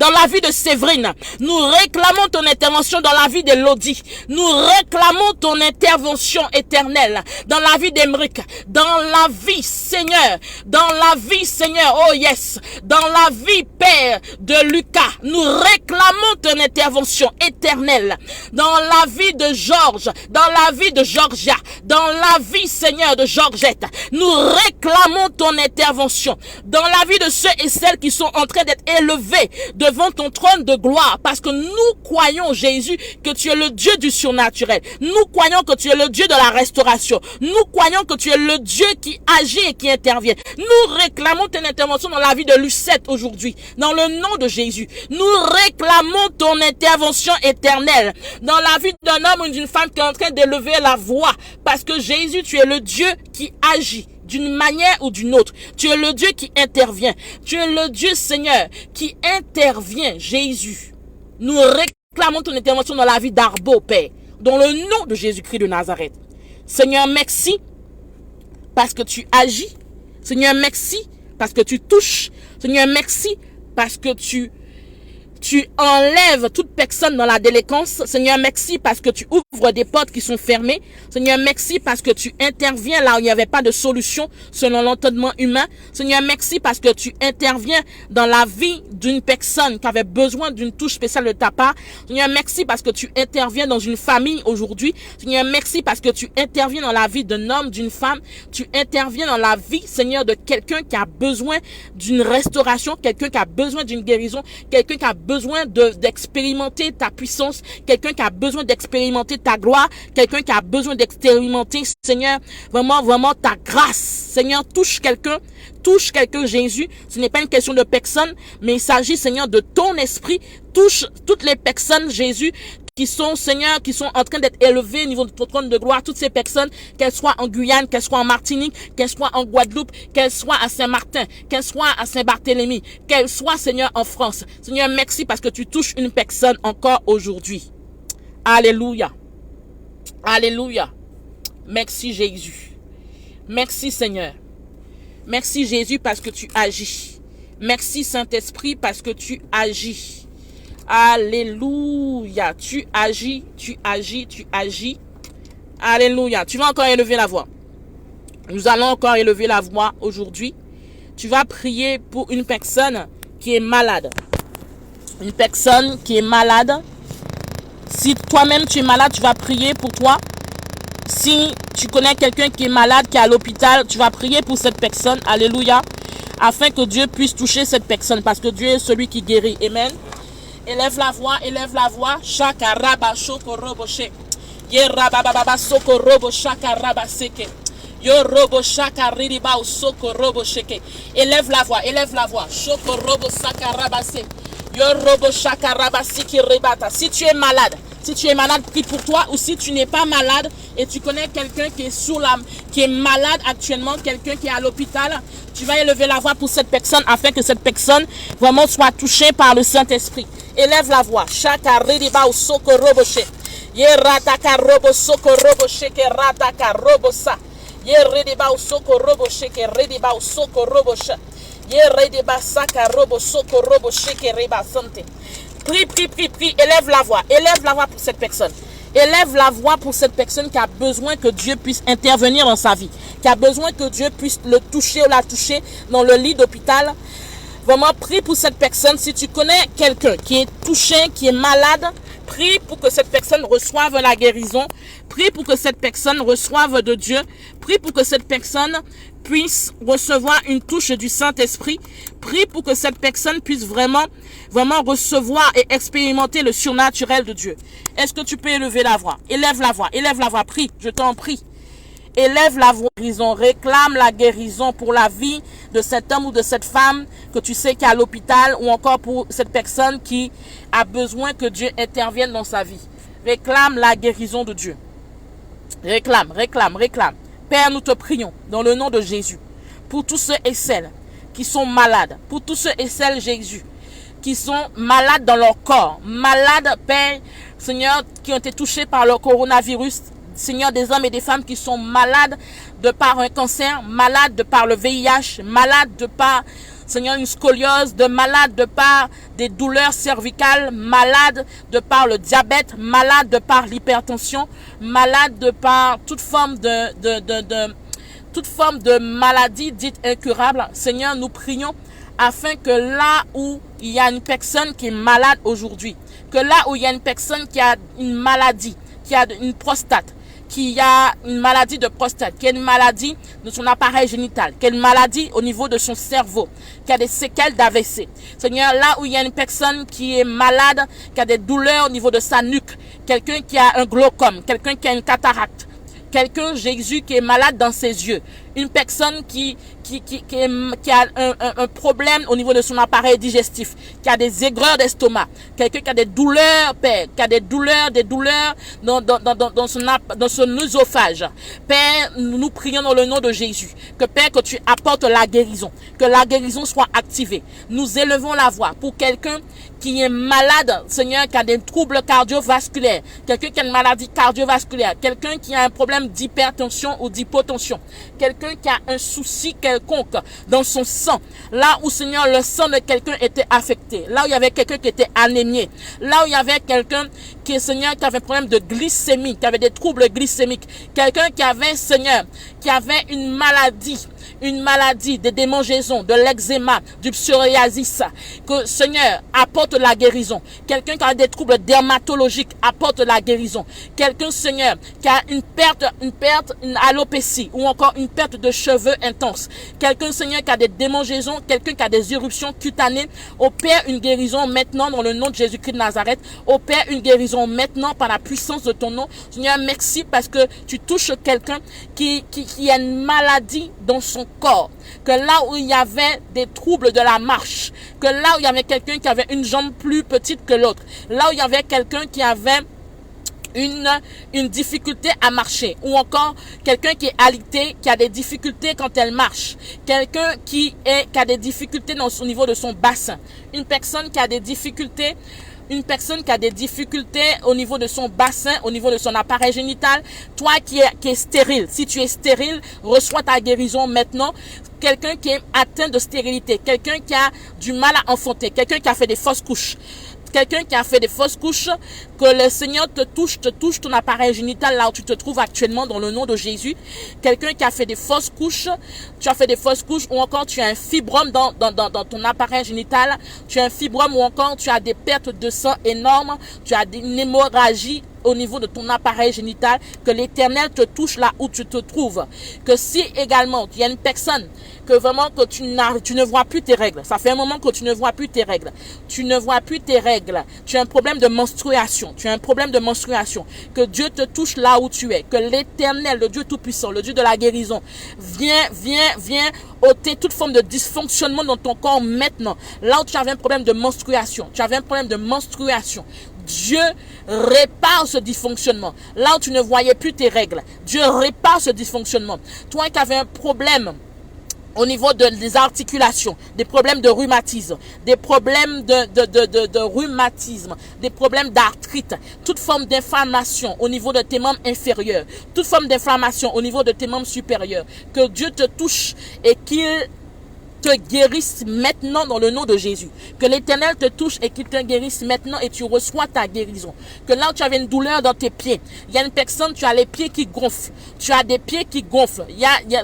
la vie de Séverine. Nous réclamons ton intervention dans la vie vie d'Élodie. Nous réclamons ton intervention éternelle dans la vie d'Emeric, dans la vie, Seigneur, dans la vie, Seigneur, oh yes, dans la vie, Père, de Lucas. Nous réclamons ton intervention éternelle dans la vie de Georges, dans la vie de Georgia, dans la vie, Seigneur, de Georgette. Nous réclamons ton intervention dans la vie de ceux et celles qui sont en train d'être élevés devant ton trône de gloire, parce que nous croyons, Jésus, que tu es le Dieu du surnaturel. Nous croyons que tu es le Dieu de la restauration. Nous croyons que tu es le Dieu qui agit et qui intervient. Nous réclamons ton intervention dans la vie de Lucette aujourd'hui, dans le nom de Jésus. Nous réclamons ton intervention éternelle dans la vie d'un homme ou d'une femme qui est en train d'élever la voix, parce que Jésus, tu es le Dieu qui agit d'une manière ou d'une autre. Tu es le Dieu qui intervient. Tu es le Dieu, Seigneur, qui intervient, Jésus. Nous réclamons ton intervention dans la vie d'Arbo, Père, dans le nom de Jésus-Christ de Nazareth. Seigneur, merci parce que tu agis. Seigneur, merci parce que tu touches. Seigneur, merci parce que tu enlèves toute personne dans la délinquance. Seigneur, merci parce que tu ouvres des portes qui sont fermées. Seigneur, merci parce que tu interviens là où il n'y avait pas de solution selon l'entendement humain. Seigneur, merci parce que tu interviens dans la vie d'une personne qui avait besoin d'une touche spéciale de ta part. Seigneur, merci parce que tu interviens dans une famille aujourd'hui. Seigneur, merci parce que tu interviens dans la vie d'un homme, d'une femme. Tu interviens dans la vie, Seigneur, de quelqu'un qui a besoin d'une restauration, quelqu'un qui a besoin d'une guérison, quelqu'un qui a besoin d'expérimenter ta puissance, quelqu'un qui a besoin d'expérimenter ta gloire, quelqu'un qui a besoin d'expérimenter, Seigneur, vraiment ta grâce. Seigneur, touche quelqu'un, Jésus. Ce n'est pas une question de personne, mais il s'agit, Seigneur, de ton esprit. Touche toutes les personnes, Jésus, qui sont, Seigneur, qui sont en train d'être élevés au niveau de ton trône de gloire. Toutes ces personnes, qu'elles soient en Guyane, qu'elles soient en Martinique, qu'elles soient en Guadeloupe, qu'elles soient à Saint-Martin, qu'elles soient à Saint-Barthélemy, qu'elles soient, Seigneur, en France. Seigneur, merci parce que tu touches une personne encore aujourd'hui. Alléluia. Alléluia. Merci, Jésus. Merci, Seigneur. Merci, Jésus, parce que tu agis. Merci, Saint-Esprit, parce que tu agis. Alléluia. Tu agis, tu agis, tu agis. Alléluia. Tu vas encore élever la voix. Nous allons encore élever la voix aujourd'hui. Tu vas prier pour une personne qui est malade. Une personne qui est malade. Si toi-même tu es malade, tu vas prier pour toi. Si tu connais quelqu'un qui est malade, qui est à l'hôpital, tu vas prier pour cette personne. Alléluia. Afin que Dieu puisse toucher cette personne. Parce que Dieu est celui qui guérit. Amen. Élève la voix, élève la voix. Chaka raba shoko robo she. Ye raba baba soko robo shaka raba seke. Yo robo shaka ridiba soko robo sheke. Élève la voix, élève la voix. Shoko robo shaka raba se. Yo robo shaka raba siki ribata. Si tu es malade, prie pour toi. Ou si tu n'es pas malade et tu connais quelqu'un qui est qui est malade actuellement, quelqu'un qui est à l'hôpital, tu vas élever la voix pour cette personne afin que cette personne vraiment soit touchée par le Saint-Esprit. Élève la voix. Shaka ridiba soko robo she. Ye rataka robo soko robo sheke rataka robo sa. Ye ridiba soko robo sheke ridiba soko robo she. Ye ridiba saka robo soko robo sheke riba sante. Prie, prie, prie, prie. Élève la voix. Élève la voix pour cette personne. Élève la voix pour cette personne qui a besoin que Dieu puisse intervenir dans sa vie. Qui a besoin que Dieu puisse le toucher ou la toucher dans le lit d'hôpital. Vraiment, prie pour cette personne. Si tu connais quelqu'un qui est touché, qui est malade, prie pour que cette personne reçoive la guérison. Prie pour que cette personne reçoive de Dieu. Prie pour que cette personne puisse recevoir une touche du Saint-Esprit. Prie pour que cette personne puisse vraiment recevoir et expérimenter le surnaturel de Dieu. Est-ce que tu peux élever la voix? Élève la voix, prie, je t'en prie. Élève la voix, guérison, réclame la guérison pour la vie de cet homme ou de cette femme que tu sais qui est à l'hôpital, ou encore pour cette personne qui a besoin que Dieu intervienne dans sa vie. Réclame la guérison de Dieu. Réclame. Père, nous te prions dans le nom de Jésus pour tous ceux et celles qui sont malades, pour tous ceux et celles, Jésus, qui sont malades dans leur corps, malades, Père, Seigneur, qui ont été touchés par le coronavirus. Seigneur, des hommes et des femmes qui sont malades de par un cancer, malades de par le VIH, malades de par, Seigneur, une scoliose, de malades de par des douleurs cervicales, malades de par le diabète, malades de par l'hypertension, malades de par toute forme toute forme de maladie dite incurable. Seigneur, nous prions afin que là où il y a une personne qui est malade aujourd'hui, que là où il y a une personne qui a une maladie, qui a une prostate, qui a une maladie de prostate, qui a une maladie de son appareil génital, qui a une maladie au niveau de son cerveau, qui a des séquelles d'AVC. Seigneur, là où il y a une personne qui est malade, qui a des douleurs au niveau de sa nuque, quelqu'un qui a un glaucome, quelqu'un qui a une cataracte, quelqu'un, Jésus, qui est malade dans ses yeux, une personne qui a un problème au niveau de son appareil digestif, qui a des aigreurs d'estomac, quelqu'un qui a des douleurs, Père, qui a des douleurs dans son œsophage. Père, nous prions dans le nom de Jésus, que Père, que tu apportes la guérison, que la guérison soit activée. Nous élevons la voix pour quelqu'un qui est malade, Seigneur, qui a des troubles cardiovasculaires, quelqu'un qui a une maladie cardiovasculaire, quelqu'un qui a un problème d'hypertension ou d'hypotension, quelqu'un qui a un souci quelconque dans son sang, là où, Seigneur, le sang de quelqu'un était affecté, là où il y avait quelqu'un qui était anémié, là où il y avait quelqu'un qui, Seigneur, qui avait un problème de glycémie, qui avait des troubles glycémiques, quelqu'un qui avait, Seigneur, qui avait une maladie, des démangeaisons, de l'eczéma, du psoriasis, que, Seigneur, apporte la guérison. Quelqu'un qui a des troubles dermatologiques, apporte la guérison. Quelqu'un, Seigneur, qui a une alopécie, ou encore une perte de cheveux intense. Quelqu'un, Seigneur, qui a des démangeaisons, quelqu'un qui a des éruptions cutanées, opère une guérison maintenant dans le nom de Jésus-Christ de Nazareth. Opère une guérison maintenant par la puissance de ton nom. Seigneur, merci parce que tu touches quelqu'un qui a une maladie dans son corps, que là où il y avait des troubles de la marche, que là où il y avait quelqu'un qui avait une jambe plus petite que l'autre, là où il y avait quelqu'un qui avait une difficulté à marcher, ou encore quelqu'un qui est alité, qui a des difficultés quand elle marche, quelqu'un qui a des difficultés au niveau de son bassin, une personne qui a des difficultés au niveau de son bassin, au niveau de son appareil génital, toi qui est stérile, si tu es stérile, reçois ta guérison maintenant. Quelqu'un qui est atteint de stérilité, quelqu'un qui a du mal à enfanter, quelqu'un qui a fait des fausses couches, que le Seigneur te touche ton appareil génital là où tu te trouves actuellement dans le nom de Jésus. Quelqu'un qui a fait des fausses couches, ou encore tu as un fibrome dans ton appareil génital, tu as un fibrome ou encore tu as des pertes de sang énormes, tu as une hémorragie au niveau de ton appareil génital, que l'Éternel te touche là où tu te trouves. Que si également il y a une personne que vraiment que tu ne vois plus tes règles, ça fait un moment que tu ne vois plus tes règles, tu as un problème de menstruation, que Dieu te touche là où tu es, que l'Éternel, le Dieu Tout-Puissant, le Dieu de la guérison, viens ôter toute forme de dysfonctionnement dans ton corps maintenant, là où tu avais un problème de menstruation, Dieu répare ce dysfonctionnement. Là où tu ne voyais plus tes règles, Dieu répare ce dysfonctionnement. Toi qui avais un problème au niveau des articulations, des problèmes de rhumatisme, des problèmes des problèmes d'arthrite, toute forme d'inflammation au niveau de tes membres inférieurs, toute forme d'inflammation au niveau de tes membres supérieurs, que Dieu te touche et qu'il te guérisse maintenant dans le nom de Jésus. Que l'Éternel te touche et qu'il te guérisse maintenant et tu reçois ta guérison. Que là où tu avais une douleur dans tes pieds, il y a une personne, tu as les pieds qui gonflent. Tu as des pieds qui gonflent.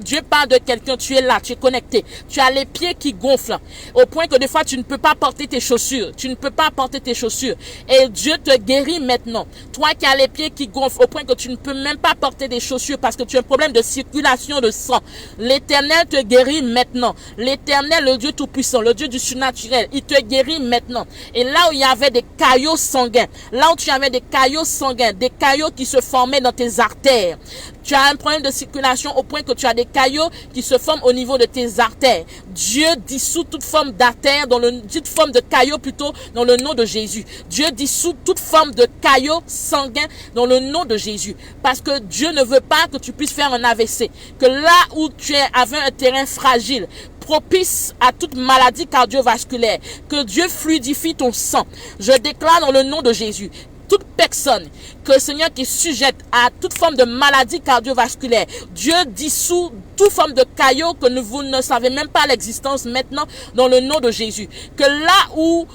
Dieu parle de quelqu'un, tu es là, tu es connecté. Tu as les pieds qui gonflent. Au point que des fois, tu ne peux pas porter tes chaussures. Et Dieu te guérit maintenant. Toi qui as les pieds qui gonflent, au point que tu ne peux même pas porter des chaussures parce que tu as un problème de circulation de sang. L'Éternel te guérit maintenant. L'Éternel, le Dieu Tout-Puissant, le Dieu du surnaturel, il te guérit maintenant. Et là où il y avait des caillots sanguins, là où tu avais des caillots sanguins, des caillots qui se formaient dans tes artères, tu as un problème de circulation au point que tu as des caillots qui se forment au niveau de tes artères. Dieu dissout toute forme d'artère, toute forme de caillots plutôt, dans le nom de Jésus. Dieu dissout toute forme de caillots sanguins dans le nom de Jésus. Parce que Dieu ne veut pas que tu puisses faire un AVC. Que là où tu avais un terrain fragile, propice à toute maladie cardiovasculaire, que Dieu fluidifie ton sang. Je déclare dans le nom de Jésus, toute personne que Seigneur qui est sujette à toute forme de maladie cardiovasculaire. Dieu dissout toute forme de caillot que vous ne savez même pas l'existence maintenant dans le nom de Jésus. Que là où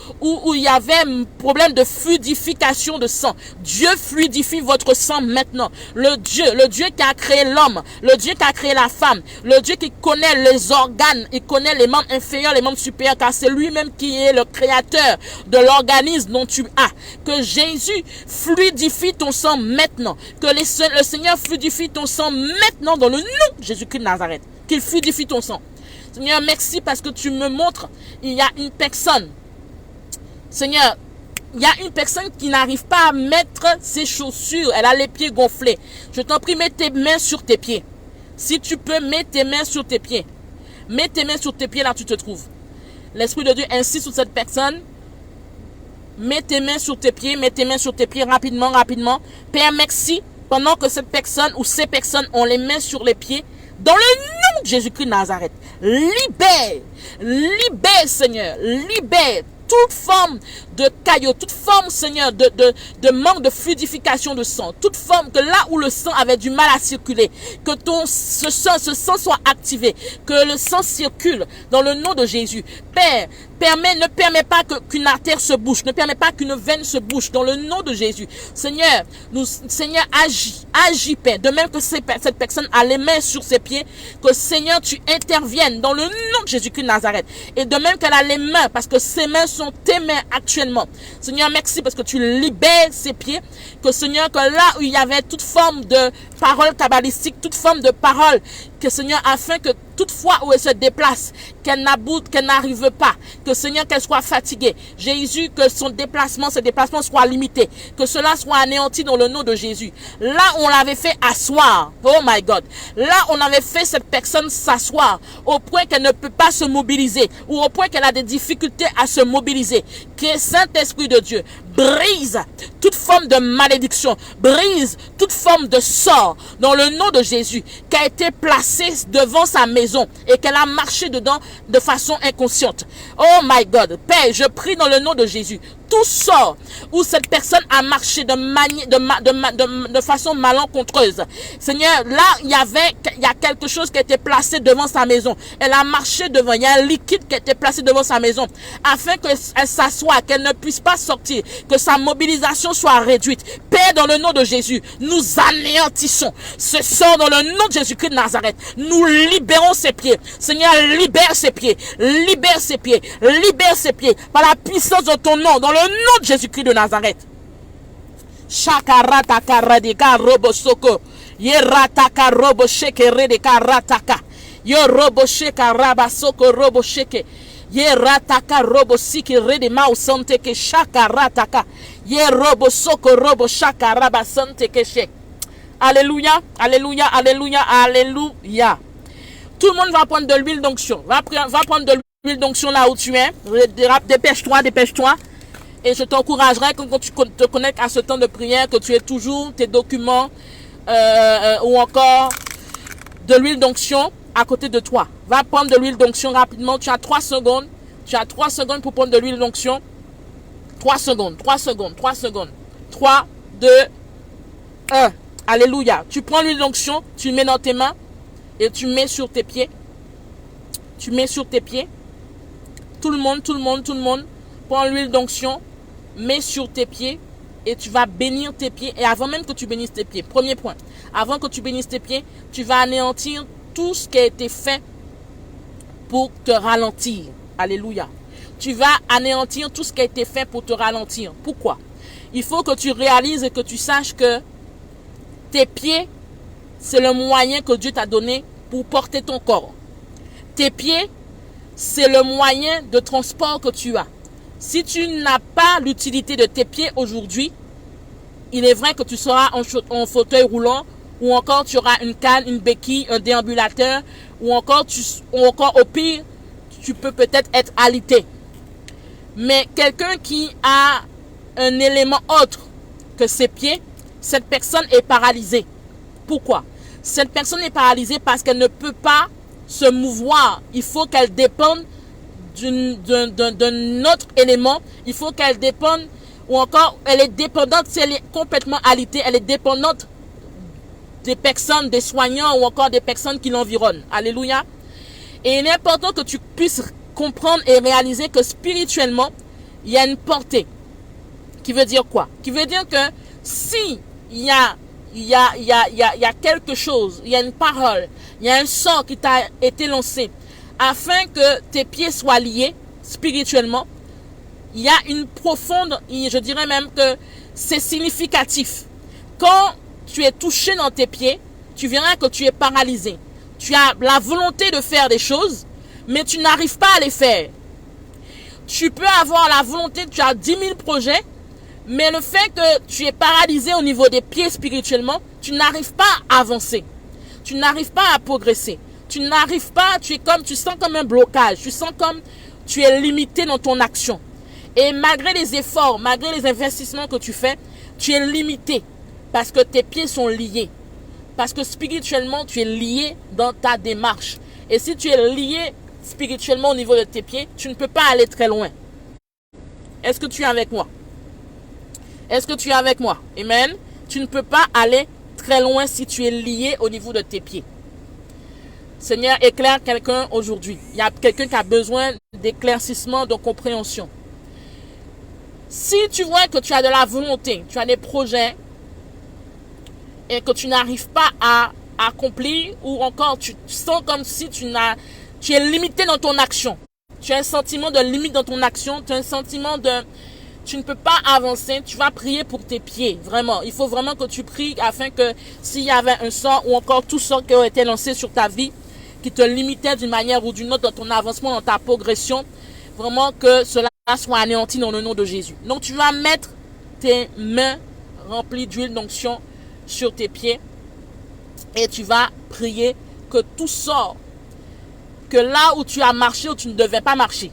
il y avait un problème de fluidification de sang, Dieu fluidifie votre sang maintenant. Le Dieu qui a créé l'homme, le Dieu qui a créé la femme, le Dieu qui connaît les organes, il connaît les membres inférieurs, les membres supérieurs, car c'est lui-même qui est le créateur de l'organisme dont tu as. Que Jésus fluidifie ton sang maintenant. Que le Seigneur fluidifie ton sang maintenant dans le nom de Jésus-Christ de Nazareth. Qu'il fluidifie ton sang. Seigneur, merci parce que tu me montres, il y a une personne. Seigneur, il y a une personne qui n'arrive pas à mettre ses chaussures. Elle a les pieds gonflés. Je t'en prie, mets tes mains sur tes pieds. Si tu peux, mets tes mains sur tes pieds. Mets tes mains sur tes pieds là où tu te trouves. L'Esprit de Dieu insiste sur cette personne. Mets tes mains sur tes pieds, mets tes mains sur tes pieds rapidement, rapidement. Père, merci, pendant que cette personne ou ces personnes ont les mains sur les pieds, dans le nom de Jésus-Christ de Nazareth, libère, Seigneur, libère toute forme de caillot, toute forme, Seigneur, de manque de fluidification de sang, toute forme que là où le sang avait du mal à circuler, que ce sang soit activé, que le sang circule dans le nom de Jésus. Père, ne permet pas qu'une artère se bouche, ne permet pas qu'une veine se bouche dans le nom de Jésus. Seigneur, Seigneur, agis, Père, de même que cette personne a les mains sur ses pieds, que Seigneur, tu interviennes dans le nom de Jésus-Christ de Nazareth. Et de même qu'elle a les mains, parce que ses mains sont tes mains actuellement. Seigneur, merci parce que tu libères ses pieds, que Seigneur, que là où il y avait toute forme de parole kabbalistique, toute forme de parole, que Seigneur, afin que toute fois où elle se déplace, qu'elle n'arrive pas, que Seigneur, qu'elle soit fatiguée. Jésus, que ses déplacements soient limités, que cela soit anéanti dans le nom de Jésus. Là, on l'avait fait asseoir, oh my God, là, on avait fait cette personne s'asseoir, au point qu'elle ne peut pas se mobiliser, ou au point qu'elle a des difficultés à se mobiliser. Que Saint-Esprit de Dieu brise toute forme de malédiction, brise toute forme de sort, dans le nom de Jésus, qui a été placé devant sa maison et qu'elle a marché dedans de façon inconsciente. Oh my God, Père, je prie dans le nom de Jésus, tout sort où cette personne a marché de façon malencontreuse. Seigneur, là, il y a quelque chose qui a été placé devant sa maison. Elle a marché devant, il y a un liquide qui a été placé devant sa maison, afin qu'elle s'assoie, qu'elle ne puisse pas sortir, que sa mobilisation soit réduite. Père, dans le nom de Jésus, nous anéantissons ce sort dans le nom de Jésus-Christ de Nazareth. Nous libérons ses pieds. Seigneur, libère ses pieds, libère ses pieds, libère ses pieds, par la puissance de ton nom, dans le nom de Jésus-Christ de Nazareth. Shakarata radika robo soko. Yerataka robo sheke redeka rataka. Yo robo sheka raba soko robo sheke. Yerataka robo siki rede mau sante ke shakarataka. Ye robo soko robo shaka raba sante ke shek. Alléluia, alléluia, alléluia, alléluia. Tout le monde va prendre de l'huile d'onction. Va prendre de l'huile d'onction là où tu es. Dépêche-toi, dépêche-toi. Et je t'encouragerai quand tu te connectes à ce temps de prière, que tu aies toujours tes documents ou encore de l'huile d'onction à côté de toi. Va prendre de l'huile d'onction rapidement. Tu as 3 secondes. Tu as 3 secondes pour prendre de l'huile d'onction. 3 secondes, 3 secondes, 3 secondes. 3, 2, 1. Alléluia. Tu prends l'huile d'onction, tu mets dans tes mains et tu mets sur tes pieds. Tu mets sur tes pieds. Tout le monde. Prends l'huile d'onction, mets sur tes pieds et tu vas bénir tes pieds. Et avant même que tu bénisses tes pieds, premier point, avant que tu bénisses tes pieds, tu vas anéantir tout ce qui a été fait pour te ralentir. Alléluia. Tu vas anéantir tout ce qui a été fait pour te ralentir. Pourquoi? Il faut que tu réalises et que tu saches que tes pieds, c'est le moyen que Dieu t'a donné pour porter ton corps. Tes pieds, c'est le moyen de transport que tu as. Si tu n'as pas l'utilité de tes pieds aujourd'hui, il est vrai que tu seras en fauteuil roulant, ou encore tu auras une canne, une béquille, un déambulateur, ou encore au pire, tu peux peut-être être alité. Mais quelqu'un qui a un élément autre que ses pieds, cette personne est paralysée. Pourquoi? Cette personne est paralysée parce qu'elle ne peut pas se mouvoir. Il faut qu'elle dépende d'un autre élément. Il faut qu'elle dépende ou encore elle est dépendante, si elle est complètement alitée, elle est dépendante des personnes, des soignants ou encore des personnes qui l'environnent. Alléluia. Et il est important que tu puisses comprendre et réaliser que spirituellement, il y a une portée. Qui veut dire quoi? Qui veut dire que si il y a quelque chose, il y a une parole, il y a un sort qui t'a été lancé afin que tes pieds soient liés spirituellement, il y a une profonde, je dirais même que c'est significatif. Quand tu es touché dans tes pieds, tu verras que tu es paralysé. Tu as la volonté de faire des choses, mais tu n'arrives pas à les faire. Tu peux avoir la volonté, tu as 10 000 projets, mais le fait que tu es paralysé au niveau des pieds spirituellement, tu n'arrives pas à avancer. Tu n'arrives pas à progresser. Tu n'arrives pas, tu sens comme un blocage. Tu sens comme tu es limité dans ton action. Et malgré les efforts, malgré les investissements que tu fais, tu es limité parce que tes pieds sont liés. Parce que spirituellement, tu es lié dans ta démarche. Et si tu es lié spirituellement au niveau de tes pieds, tu ne peux pas aller très loin. Est-ce que tu es avec moi? Est-ce que tu es avec moi? Amen. Tu ne peux pas aller très loin si tu es lié au niveau de tes pieds. Seigneur, éclaire quelqu'un aujourd'hui. Il y a quelqu'un qui a besoin d'éclaircissement, de compréhension. Si tu vois que tu as de la volonté, tu as des projets et que tu n'arrives pas à accomplir ou encore tu sens comme si tu es limité dans ton action. Tu as un sentiment de limite dans ton action, tu as un sentiment de tu ne peux pas avancer, tu vas prier pour tes pieds, vraiment. Il faut vraiment que tu pries afin que s'il y avait un sort ou encore tout sort qui aurait été lancé sur ta vie, qui te limitait d'une manière ou d'une autre dans ton avancement, dans ta progression, vraiment que cela soit anéanti dans le nom de Jésus. Donc tu vas mettre tes mains remplies d'huile d'onction sur tes pieds et tu vas prier que tout sort, que là où tu as marché, où tu ne devais pas marcher,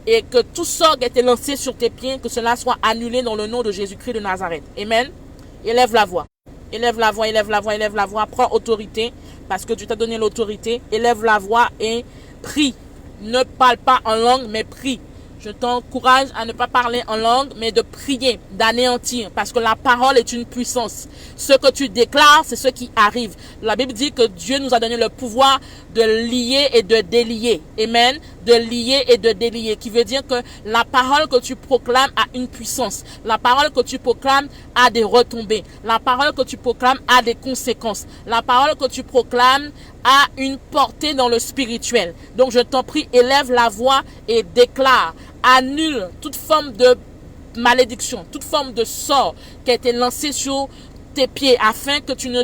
et que tout sort qui a été lancé sur tes pieds, que cela soit annulé dans le nom de Jésus-Christ de Nazareth. Amen. Élève la voix. Élève la voix, élève la voix, élève la voix. Prends autorité parce que Dieu t'a donné l'autorité. Élève la voix et prie. Ne parle pas en langue, mais prie. Je t'encourage à ne pas parler en langue, mais de prier, d'anéantir, parce que la parole est une puissance. Ce que tu déclares, c'est ce qui arrive. La Bible dit que Dieu nous a donné le pouvoir de lier et de délier. Amen. De lier et de délier, qui veut dire que la parole que tu proclames a une puissance. La parole que tu proclames a des retombées. La parole que tu proclames a des conséquences. La parole que tu proclames a une portée dans le spirituel. Donc je t'en prie, élève la voix et déclare. Annule toute forme de malédiction, toute forme de sort qui a été lancé sur tes pieds afin que tu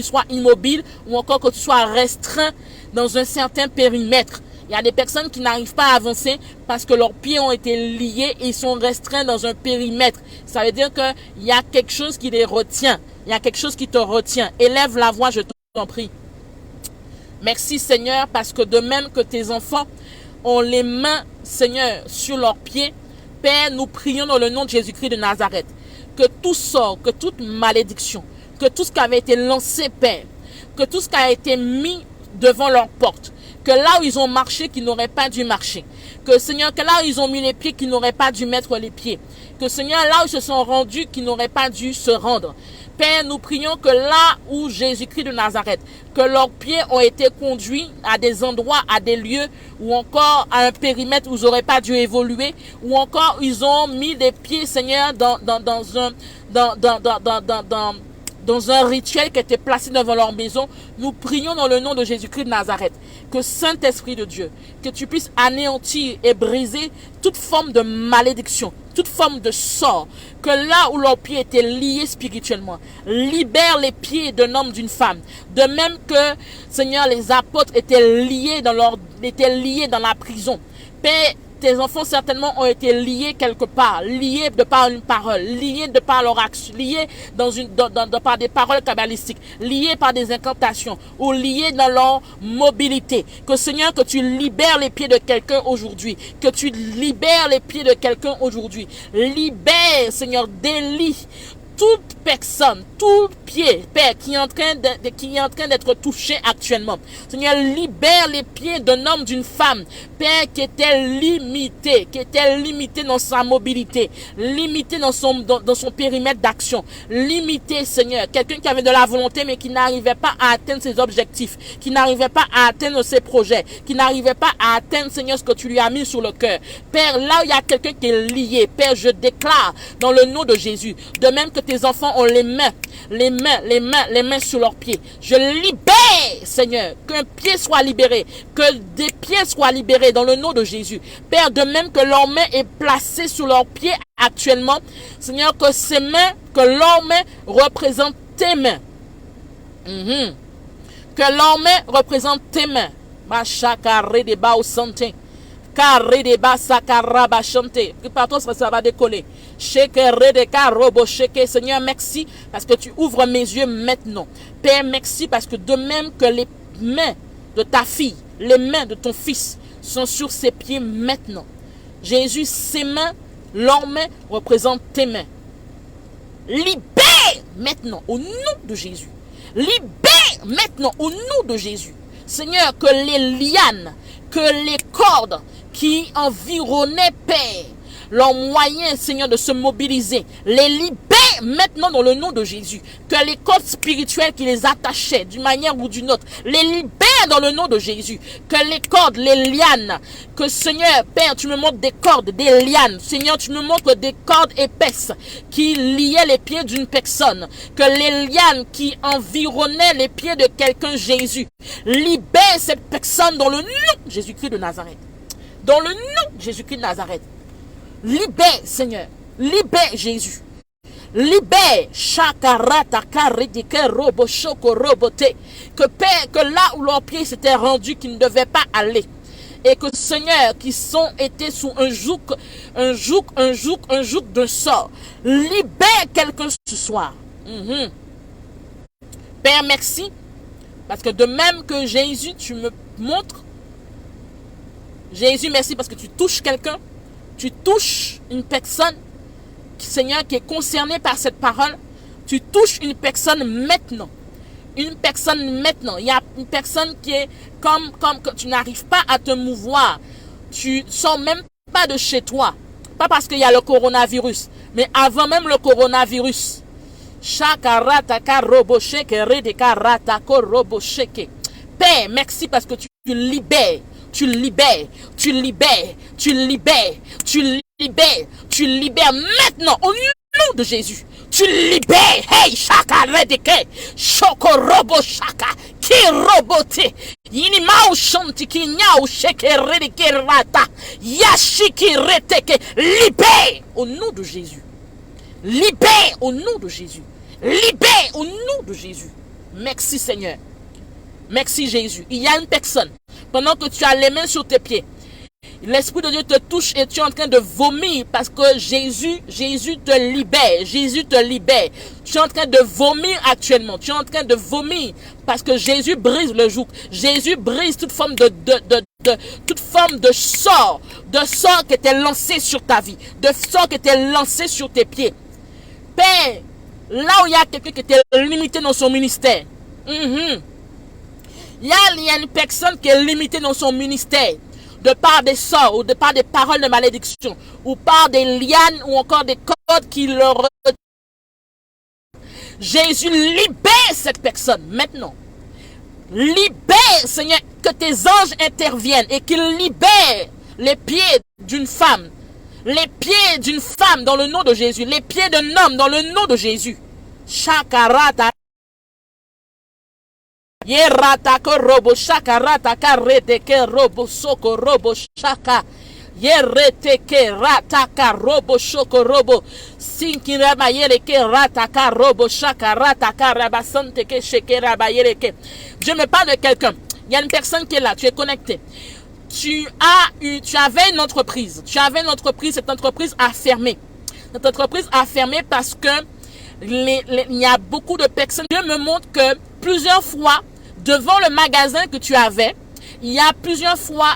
sois immobile ou encore que tu sois restreint dans un certain périmètre. Il y a des personnes qui n'arrivent pas à avancer parce que leurs pieds ont été liés et ils sont restreints dans un périmètre. Ça veut dire qu'il y a quelque chose qui les retient. Il y a quelque chose qui te retient. Élève la voix, je t'en prie. Merci Seigneur, parce que de même que tes enfants ont les mains, Seigneur, sur leurs pieds, Père, nous prions dans le nom de Jésus-Christ de Nazareth, que tout sort, que toute malédiction, que tout ce qui avait été lancé, Père, que tout ce qui a été mis devant leur porte, que là où ils ont marché, qu'ils n'auraient pas dû marcher, que Seigneur, que là où ils ont mis les pieds, qu'ils n'auraient pas dû mettre les pieds, que Seigneur, là où ils se sont rendus, qu'ils n'auraient pas dû se rendre. Père, nous prions que là où Jésus-Christ de Nazareth, que leurs pieds ont été conduits à des endroits, à des lieux, ou encore à un périmètre où ils n'auraient pas dû évoluer, ou encore ils ont mis des pieds, Seigneur, dans un rituel qui était placé devant leur maison. Nous prions dans le nom de Jésus-Christ de Nazareth, que Saint-Esprit de Dieu, que tu puisses anéantir et briser toute forme de malédiction, toute forme de sort, que là où leurs pieds étaient liés spirituellement, libère les pieds d'un homme, d'une femme. De même que, Seigneur, les apôtres étaient liés dans la prison. Père, tes enfants certainement ont été liés quelque part, liés de par une parole, liés de par leur action, liés par des paroles kabbalistiques, liés par des incantations ou liés dans leur mobilité. Que Seigneur, que tu libères les pieds de quelqu'un aujourd'hui, que tu libères les pieds de quelqu'un aujourd'hui. Libère, Seigneur, délie toute personne, tout pied, Père, qui est en train d'être touché actuellement. Seigneur, libère les pieds d'un homme, d'une femme, Père, qui était limité dans sa mobilité, limité dans son périmètre d'action, limité, Seigneur, quelqu'un qui avait de la volonté mais qui n'arrivait pas à atteindre ses objectifs, qui n'arrivait pas à atteindre ses projets, qui n'arrivait pas à atteindre, Seigneur, ce que tu lui as mis sur le cœur. Père, là où il y a quelqu'un qui est lié, Père, je déclare dans le nom de Jésus, de même que tes enfants ont les mains sur leurs pieds. Je libère, Seigneur, qu'un pied soit libéré, que des pieds soient libérés dans le nom de Jésus. Père, de même que leurs mains est placée sur leurs pieds actuellement, Seigneur, que leurs mains représentent tes mains. Que leurs mains représentent tes mains. Machakare de ba au santé. Carré de bas, sakaraba chanté. Prépare-toi, ça va décoller. Shekere de karobo sheke. Seigneur, merci parce que tu ouvres mes yeux maintenant. Père, merci parce que de même que les mains de ta fille, les mains de ton fils sont sur ses pieds maintenant. Jésus, ses mains, leurs mains représentent tes mains. Libère maintenant au nom de Jésus. Libère maintenant au nom de Jésus. Seigneur, que les lianes, que les cordes qui environnaient, Père, leurs moyens, Seigneur, de se mobiliser, les libère maintenant dans le nom de Jésus. Que les cordes spirituelles qui les attachaient d'une manière ou d'une autre, les libère dans le nom de Jésus. Que les cordes, les lianes, que Seigneur, Père, tu me montres des cordes, des lianes. Seigneur, tu me montres des cordes épaisses qui liaient les pieds d'une personne. Que les lianes qui environnaient les pieds de quelqu'un, Jésus, libère cette personne dans le nom de Jésus-Christ de Nazareth. Dans le nom de Jésus-Christ de Nazareth. Libère, Seigneur. Libère, Jésus. Libère. Chakarata karidike robo choko roboté. Que Père, que là où leurs pieds s'étaient rendus, qu'ils ne devaient pas aller. Et que Seigneur, qui sont été sous un joug d'un sort. Libère quelqu'un ce soir. Père, merci. Parce que de même que Jésus, tu me montres. Jésus, merci parce que tu touches quelqu'un. Tu touches une personne, Seigneur, qui est concernée par cette parole. Tu touches une personne maintenant. Une personne maintenant. Il y a une personne qui est comme que tu n'arrives pas à te mouvoir. Tu ne sors même pas de chez toi. Pas parce qu'il y a le coronavirus, mais avant même le coronavirus. Père, merci parce que tu libères. Tu libères, tu libères, tu libères, tu libères, tu libères maintenant au nom de Jésus. Tu libères, hey, chaka redeke, choko robo chaka, ki robote, yinima ou chanti ki nya ou sheke redeke rata, yashiki reteke, libère au nom de Jésus. Libère au nom de Jésus. Libère au nom de Jésus. Merci Seigneur. Merci Jésus. Il y a une personne. Pendant que tu as les mains sur tes pieds, l'Esprit de Dieu te touche et tu es en train de vomir parce que Jésus te libère. Jésus te libère. Tu es en train de vomir actuellement. Tu es en train de vomir parce que Jésus brise le joug. Jésus brise toute forme toute forme de sort qui était lancé sur ta vie, de sort qui était lancé sur tes pieds. Père, là où il y a quelqu'un qui était limité dans son ministère, il y a une personne qui est limitée dans son ministère de par des sorts ou de par des paroles de malédiction ou par des lianes ou encore des cordes qui le retiennent. Jésus, libère cette personne maintenant. Libère, Seigneur, que tes anges interviennent et qu'ils libèrent les pieds d'une femme. Les pieds d'une femme dans le nom de Jésus. Les pieds d'un homme dans le nom de Jésus. Chakarata. Yeratako robo shaka rataka reteke robo soko robo shaka. Yereteke rataka robo shoko robo. Sinkiraba yereke rataka robo shaka rataka rabasante ke shekera yereke. Je me parle de quelqu'un. Il y a une personne qui est là. Tu es connecté. Tu avais une entreprise. Cette entreprise a fermé. Cette entreprise a fermé parce que il y a beaucoup de personnes. Dieu me montre que plusieurs fois, devant le magasin que tu avais, il y a plusieurs fois,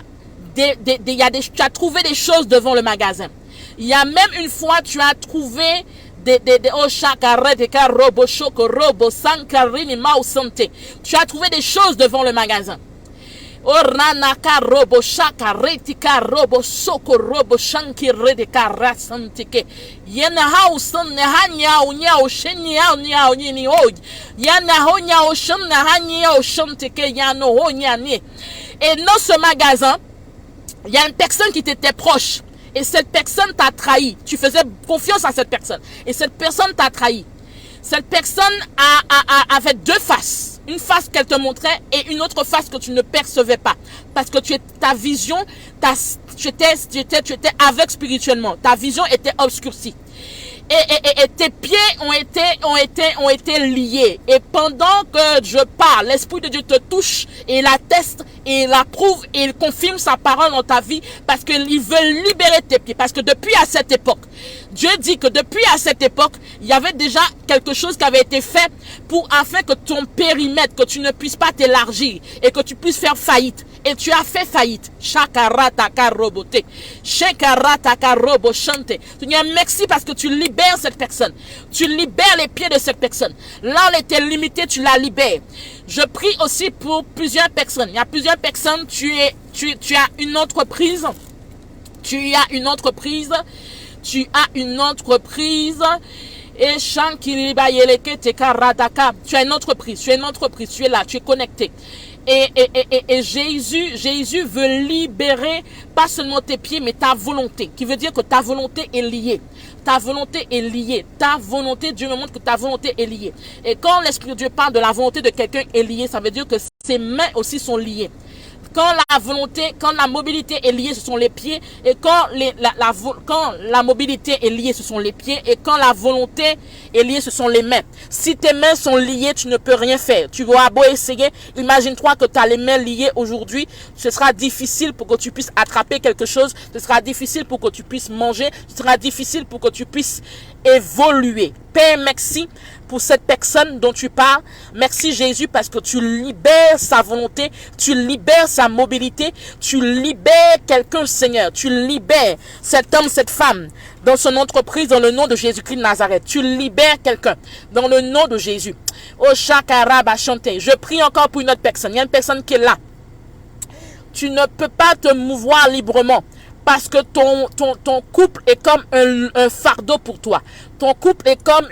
tu as trouvé des choses devant le magasin. Il y a même une fois, tu as trouvé oh chakare de robo choco robo sankarini mausante. Tu as trouvé des choses devant le magasin. Oranaka robo shaka retika robo soko robo shanki redeka rasantike. Yana hausan hanya unya oshenya unya onyini oj. Yana honya oshana hanya oshantike yano honya ni. Et dans ce magasin, il y a une personne qui t'était proche. Et cette personne t'a trahi. Tu faisais confiance à cette personne. Et cette personne t'a trahi. Cette personne avait deux faces. Une face qu'elle te montrait et une autre face que tu ne percevais pas. Parce que ta vision, tu étais aveugle spirituellement. Ta vision était obscurcie. Et tes pieds ont été liés. Et pendant que je parle, l'Esprit de Dieu te touche et il atteste et il approuve et il confirme sa parole dans ta vie parce qu'il veut libérer tes pieds. Parce que depuis à cette époque, Dieu dit que depuis à cette époque, il y avait déjà quelque chose qui avait été fait afin que ton périmètre, que tu ne puisses pas t'élargir et que tu puisses faire faillite. Et tu as fait faillite. Shakarataka robote. Shakarataka robo chante. Seigneur, merci parce que tu libères cette personne. Tu libères les pieds de cette personne. Là où elle était limitée, tu la libères. Je prie aussi pour plusieurs personnes. Il y a plusieurs personnes. Tu as une entreprise. Tu as une entreprise. Tu as une entreprise. Et tu as une entreprise. Tu es là. Tu es connecté. Et Jésus veut libérer pas seulement tes pieds, mais ta volonté. Qui veut dire que ta volonté est liée. Ta volonté est liée. Ta volonté, Dieu me montre que ta volonté est liée. Et quand l'Esprit de Dieu parle de la volonté de quelqu'un est liée, ça veut dire que ses mains aussi sont liées. Quand la mobilité est liée, ce sont les pieds. Et quand la mobilité est liée, ce sont les pieds. Et quand la volonté est liée, ce sont les mains. Si tes mains sont liées, tu ne peux rien faire. Tu vas beau essayer. Imagine-toi que tu as les mains liées aujourd'hui. Ce sera difficile pour que tu puisses attraper quelque chose. Ce sera difficile pour que tu puisses manger. Ce sera difficile pour que tu puisses évoluer. Père, merci pour cette personne dont tu parles. Merci Jésus parce que tu libères sa volonté, tu libères sa mobilité, tu libères quelqu'un, Seigneur. Tu libères cet homme, cette femme dans son entreprise dans le nom de Jésus-Christ de Nazareth. Tu libères quelqu'un dans le nom de Jésus. Oh Shakaraba chanter. Je prie encore pour une autre personne. Il y a une personne qui est là. Tu ne peux pas te mouvoir librement. Parce que ton couple est comme un fardeau pour toi. Ton couple est comme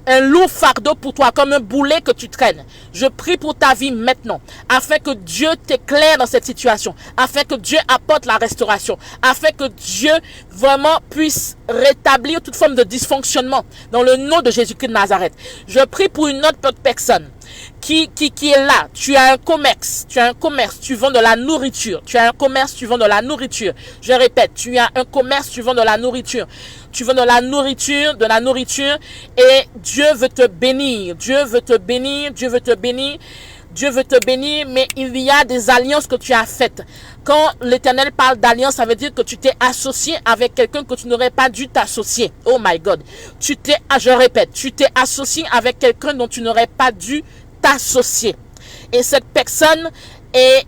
un lourd fardeau pour toi, comme un boulet que tu traînes. Je prie pour ta vie maintenant, afin que Dieu t'éclaire dans cette situation, afin que Dieu apporte la restauration, afin que Dieu vraiment puisse rétablir toute forme de dysfonctionnement dans le nom de Jésus-Christ de Nazareth. Je prie pour une autre personne qui est là. Tu as un commerce, tu vends de la nourriture. Tu as un commerce, tu vends de la nourriture. Je répète, tu as un commerce, tu vends de la nourriture. Tu vends de la nourriture et Dieu veut te bénir. Dieu veut te bénir, mais il y a des alliances que tu as faites. Quand l'Éternel parle d'alliance, ça veut dire que tu t'es associé avec quelqu'un que tu n'aurais pas dû t'associer. Oh my God. Tu t'es associé avec quelqu'un dont tu n'aurais pas dû t'associer. Et cette personne est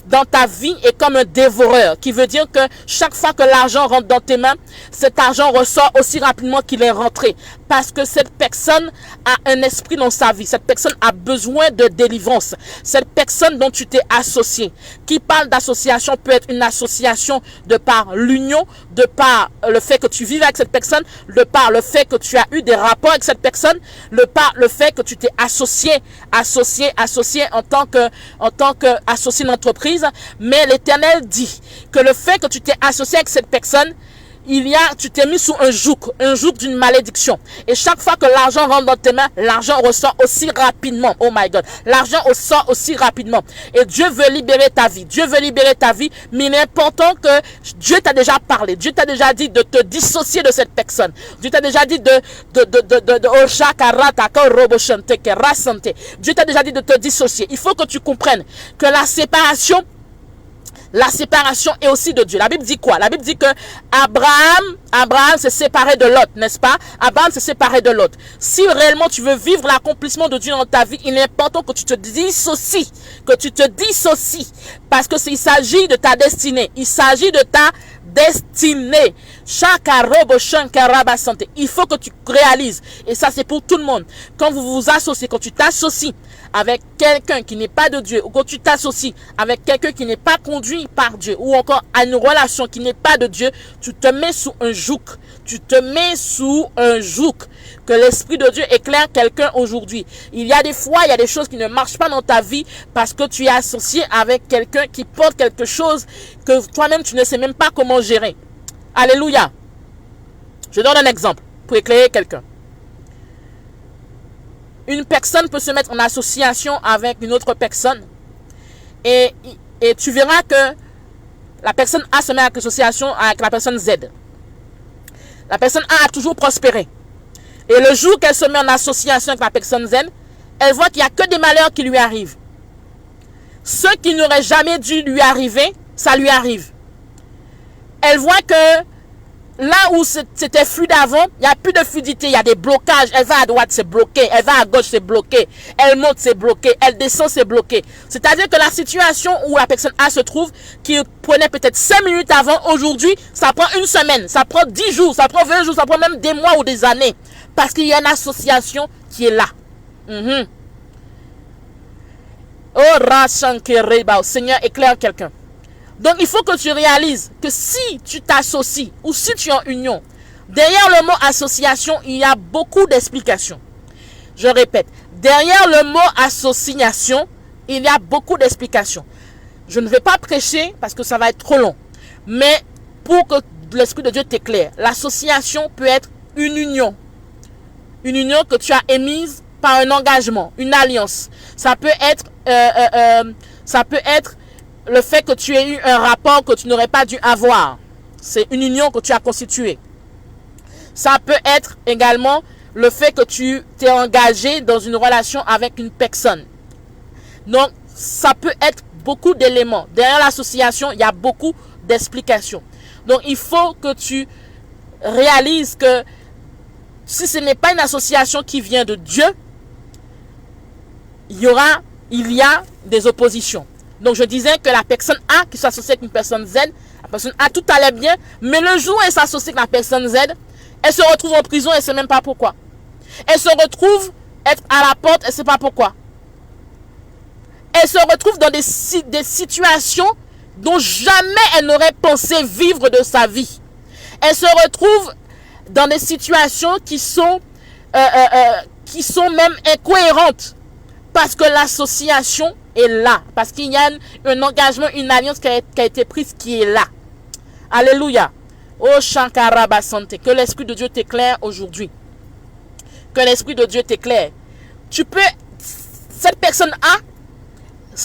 dans ta vie est comme un dévoreur, qui veut dire que chaque fois que l'argent rentre dans tes mains, cet argent ressort aussi rapidement qu'il est rentré. Parce que cette personne a un esprit dans sa vie. Cette personne a besoin de délivrance. Cette personne dont tu t'es associé. Qui parle d'association peut être une association de par l'union, de par le fait que tu vives avec cette personne, de par le fait que tu as eu des rapports avec cette personne, le fait que tu t'es associé en tant que associé d'entreprise. Mais l'Éternel dit que le fait que tu t'es associé avec cette personne, tu t'es mis sous un joug d'une malédiction. Et chaque fois que l'argent rentre dans tes mains, l'argent ressort aussi rapidement. Oh my God. L'argent ressort aussi rapidement. Et Dieu veut libérer ta vie. Mais il est important que Dieu t'a déjà parlé. Dieu t'a déjà dit de te dissocier de cette personne. Dieu t'a déjà dit Dieu t'a déjà dit de te dissocier. Il faut que tu comprennes que la séparation est aussi de Dieu. La Bible dit quoi? La Bible dit que Abraham s'est séparé de Lot, n'est-ce pas? Abraham s'est séparé de Lot. Si réellement tu veux vivre l'accomplissement de Dieu dans ta vie, il est important que tu te dissocies. Parce que il s'agit de ta destinée. Il s'agit de ta destinée. Il faut que tu réalises, et ça c'est pour tout le monde, quand vous vous associez, quand tu t'associes avec quelqu'un qui n'est pas de Dieu, ou quand tu t'associes avec quelqu'un qui n'est pas conduit par Dieu, ou encore à une relation qui n'est pas de Dieu, tu te mets sous un joug. Tu te mets sous un joug. Que l'Esprit de Dieu éclaire quelqu'un aujourd'hui. Il y a des fois, il y a des choses qui ne marchent pas dans ta vie parce que tu es associé avec quelqu'un qui porte quelque chose que toi-même tu ne sais même pas comment gérer. Alléluia. Je donne un exemple pour éclairer quelqu'un. Une personne peut se mettre en association avec une autre personne et tu verras que la personne A se met en association avec la personne Z. La personne A toujours prospéré. Et le jour qu'elle se met en association avec la personne Z, elle voit qu'il n'y a que des malheurs qui lui arrivent. Ce qui n'aurait jamais dû lui arriver, ça lui arrive. Elle voit que là où c'était fluide avant, il n'y a plus de fluidité, il y a des blocages. Elle va à droite, c'est bloqué. Elle va à gauche, c'est bloqué. Elle monte, c'est bloqué. Elle descend, c'est bloqué. C'est-à-dire que la situation où la personne A se trouve, qui prenait peut-être 5 minutes avant, aujourd'hui, ça prend une semaine, ça prend 10 jours, ça prend 20 jours, ça prend même des mois ou des années. Parce qu'il y a une association qui est là. Oh, Seigneur, éclaire quelqu'un. Donc, il faut que tu réalises que si tu t'associes ou si tu es en union, derrière le mot association, il y a beaucoup d'explications. Je répète, derrière le mot association, il y a beaucoup d'explications. Je ne vais pas prêcher parce que ça va être trop long. Mais pour que l'Esprit de Dieu t'éclaire, l'association peut être une union. Une union que tu as émise par un engagement, une alliance. Ça peut être le fait que tu aies eu un rapport que tu n'aurais pas dû avoir. C'est une union que tu as constituée. Ça peut être également le fait que tu t'es engagé dans une relation avec une personne. Donc, ça peut être beaucoup d'éléments. Derrière l'association, il y a beaucoup d'explications. Donc, il faut que tu réalises que si ce n'est pas une association qui vient de Dieu, il y a des oppositions. Donc, je disais que la personne A qui s'associe avec une personne Z, la personne A, tout allait bien, mais le jour où elle s'associe avec la personne Z, elle se retrouve en prison et elle ne sait même pas pourquoi. Elle se retrouve être à la porte, elle ne sait pas pourquoi. Elle se retrouve dans des situations dont jamais elle n'aurait pensé vivre de sa vie. Elle se retrouve dans des situations qui sont même incohérentes. Parce que l'association est là. Parce qu'il y a un engagement, une alliance qui a été prise qui est là. Alléluia. Oh Shankara Santé. Que l'Esprit de Dieu t'éclaire aujourd'hui. Que l'Esprit de Dieu t'éclaire. Cette personne A,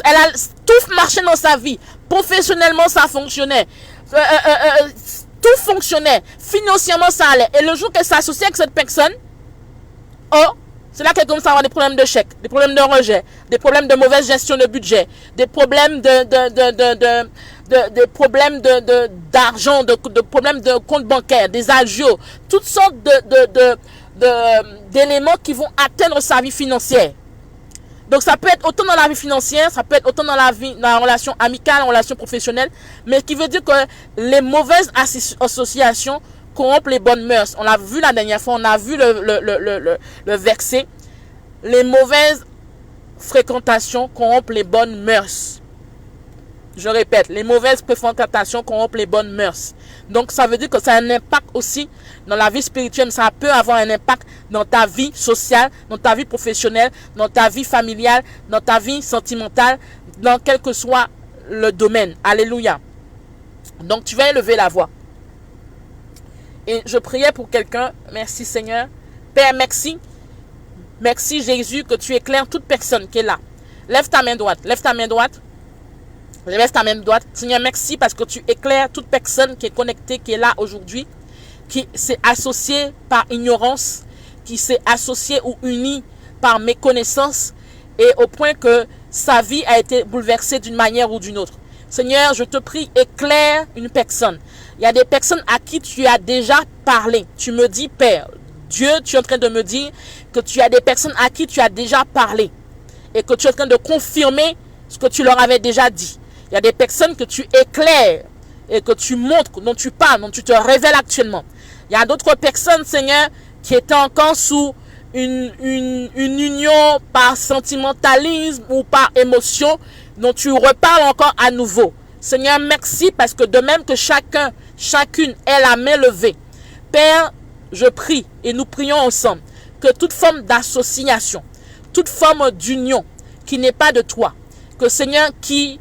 elle a tout marché dans sa vie. Professionnellement, ça fonctionnait. Tout fonctionnait. Financièrement, ça allait. Et le jour qu'elle s'associe avec cette personne, c'est là qu'elle commence à avoir des problèmes de chèque, des problèmes de rejet, des problèmes de mauvaise gestion de budget, des problèmes des problèmes d'argent, de problèmes de compte bancaire, des agios, toutes sortes d'éléments qui vont atteindre sa vie financière. Donc ça peut être autant dans la vie financière, ça peut être autant dans la relation amicale, la relation professionnelle, mais qui veut dire que les mauvaises associations corrompent les bonnes mœurs. On l'a vu la dernière fois, on a vu le verset. Les mauvaises fréquentations corrompent les bonnes mœurs. Je répète, les mauvaises fréquentations corrompent les bonnes mœurs. Donc ça veut dire que ça a un impact aussi dans la vie spirituelle, mais ça peut avoir un impact dans ta vie sociale, dans ta vie professionnelle, dans ta vie familiale, dans ta vie sentimentale, dans quel que soit le domaine. Alléluia. Donc tu vas élever la voix. Et je priais pour quelqu'un. Merci Seigneur. Père, merci. Merci Jésus que tu éclaires toute personne qui est là. Lève ta main droite. Lève ta main droite. Lève ta main droite. Seigneur, merci parce que tu éclaires toute personne qui est connectée, qui est là aujourd'hui, qui s'est associée par ignorance, qui s'est associée ou unie par méconnaissance et au point que sa vie a été bouleversée d'une manière ou d'une autre. Seigneur, je te prie, éclaire une personne. Il y a des personnes à qui tu as déjà parlé. Tu me dis, Père, Dieu, tu es en train de me dire que tu as des personnes à qui tu as déjà parlé et que tu es en train de confirmer ce que tu leur avais déjà dit. Il y a des personnes que tu éclaires et que tu montres, dont tu parles, dont tu te révèles actuellement. Il y a d'autres personnes, Seigneur, qui étaient encore sous une union par sentimentalisme ou par émotion, dont tu reparles encore à nouveau. Seigneur, merci parce que de même que chacune ait la main levée, Père, je prie et nous prions ensemble que toute forme d'association, toute forme d'union qui n'est pas de toi, que Seigneur, qui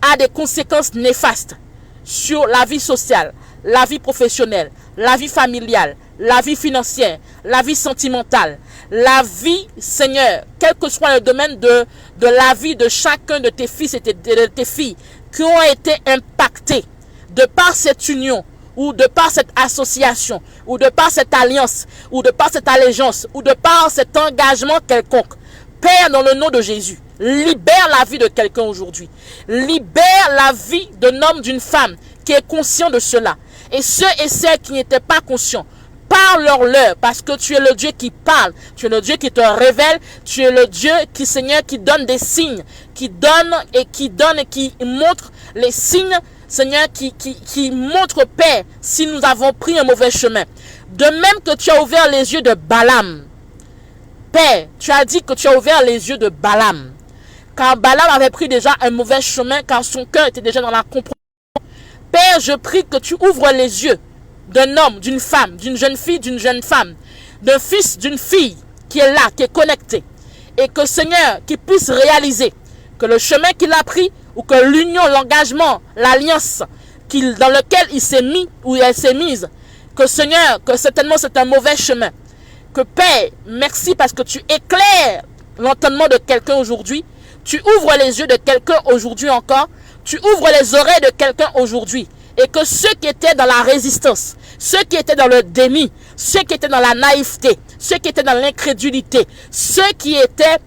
a des conséquences néfastes sur la vie sociale, la vie professionnelle, la vie familiale, la vie financière, la vie sentimentale, la vie, Seigneur, quel que soit le domaine de la vie de chacun de tes fils et de tes filles qui ont été impactés de par cette union, ou de par cette association, ou de par cette alliance, ou de par cette allégeance, ou de par cet engagement quelconque. Père, dans le nom de Jésus, libère la vie de quelqu'un aujourd'hui. Libère la vie d'un homme, d'une femme qui est conscient de cela. Et ceux et celles qui n'étaient pas conscients, parle-leur, parce que tu es le Dieu qui parle, tu es le Dieu qui te révèle, tu es le Dieu qui, Seigneur, qui donne des signes, qui donne et qui montre les signes, Seigneur, qui montre, Père, si nous avons pris un mauvais chemin. De même que tu as ouvert les yeux de Balaam. Père, tu as dit que tu as ouvert les yeux de Balaam. Car Balaam avait pris déjà un mauvais chemin, car son cœur était déjà dans la compromission. Père, je prie que tu ouvres les yeux d'un homme, d'une femme, d'une jeune fille, d'une jeune femme, d'un fils, d'une fille qui est là, qui est connecté. Et que, Seigneur, qu'il puisse réaliser que le chemin qu'il a pris, ou que l'union, l'engagement, l'alliance dans lequel il s'est mis, ou elle s'est mise, que Seigneur, que certainement c'est un mauvais chemin. Que Père, merci parce que tu éclaires l'entendement de quelqu'un aujourd'hui. Tu ouvres les yeux de quelqu'un aujourd'hui encore. Tu ouvres les oreilles de quelqu'un aujourd'hui. Et que ceux qui étaient dans la résistance, ceux qui étaient dans le déni, ceux qui étaient dans la naïveté, ceux qui étaient dans l'incrédulité, ceux qui étaient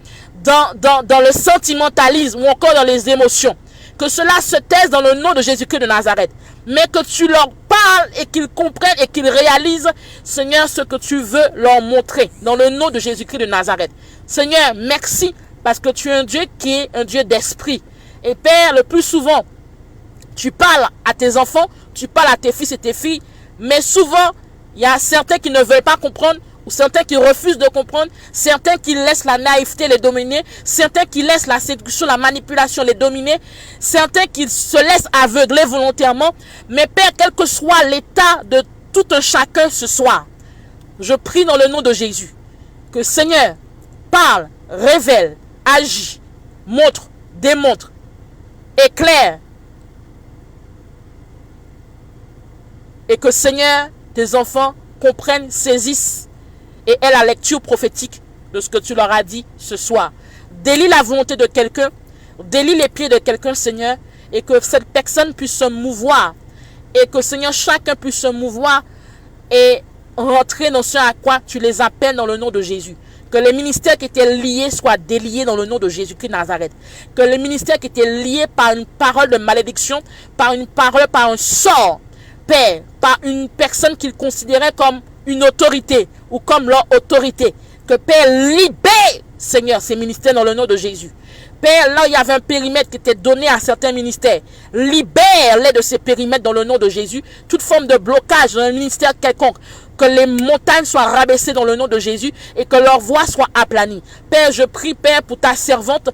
dans le sentimentalisme ou encore dans les émotions, que cela se taise dans le nom de Jésus-Christ de Nazareth, mais que tu leur parles et qu'ils comprennent et qu'ils réalisent, Seigneur, ce que tu veux leur montrer dans le nom de Jésus-Christ de Nazareth. Seigneur, merci parce que tu es un Dieu qui est un Dieu d'esprit. Et Père, le plus souvent, tu parles à tes enfants, tu parles à tes fils et tes filles, mais souvent, il y a certains qui ne veulent pas comprendre, ou certains qui refusent de comprendre, certains qui laissent la naïveté les dominer, certains qui laissent la séduction, la manipulation les dominer, certains qui se laissent aveugler volontairement. Mais Père, quel que soit l'état de tout un chacun ce soir, je prie dans le nom de Jésus, que Seigneur parle, révèle, agit, montre, démontre, éclaire, et que Seigneur, tes enfants comprennent, saisissent et aient la lecture prophétique de ce que tu leur as dit ce soir. Délie la volonté de quelqu'un, délie les pieds de quelqu'un, Seigneur, et que cette personne puisse se mouvoir, et que, Seigneur, chacun puisse se mouvoir et rentrer dans ce à quoi tu les appelles dans le nom de Jésus. Que les ministères qui étaient liés soient déliés dans le nom de Jésus-Christ de Nazareth. Que les ministères qui étaient liés par une parole de malédiction, par une parole, par un sort, Père, par une personne qu'ils considéraient comme une autorité ou comme leur autorité. Que Père libère, Seigneur, ces ministères dans le nom de Jésus. Père, là il y avait un périmètre qui était donné à certains ministères. Libère-les de ces périmètres dans le nom de Jésus. Toute forme de blocage dans un ministère quelconque. Que les montagnes soient rabaissées dans le nom de Jésus et que leur voix soit aplanie. Père, je prie, Père, pour ta servante,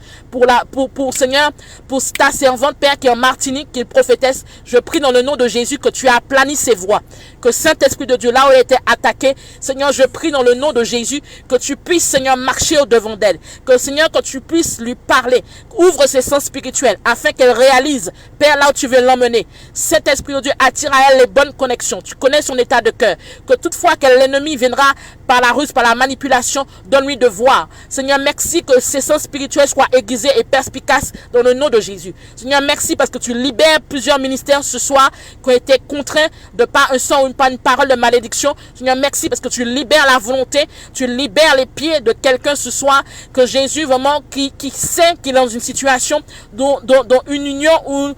Seigneur, pour ta servante, Père, qui est en Martinique, qui est prophétesse. Je prie dans le nom de Jésus que tu aplanis ses voix. Que Saint-Esprit de Dieu, là où elle a été attaquée, Seigneur, je prie dans le nom de Jésus que tu puisses, Seigneur, marcher au devant d'elle. Que, Seigneur, que tu puisses lui parler. Ouvre ses sens spirituels afin qu'elle réalise, Père, là où tu veux l'emmener. Saint-Esprit de Dieu, attire à elle les bonnes connexions. Tu connais son état de cœur. Que toute fois que l'ennemi viendra par la ruse, par la manipulation, donne-lui de voir. Seigneur, merci que ses sens spirituels soient aiguisés et perspicaces dans le nom de Jésus. Seigneur, merci parce que tu libères plusieurs ministères ce soir qui ont été contraints de par un sang ou par une parole de malédiction. Seigneur, merci parce que tu libères la volonté, tu libères les pieds de quelqu'un ce soir, que Jésus vraiment qui sait qu'il est dans une situation dont une union ou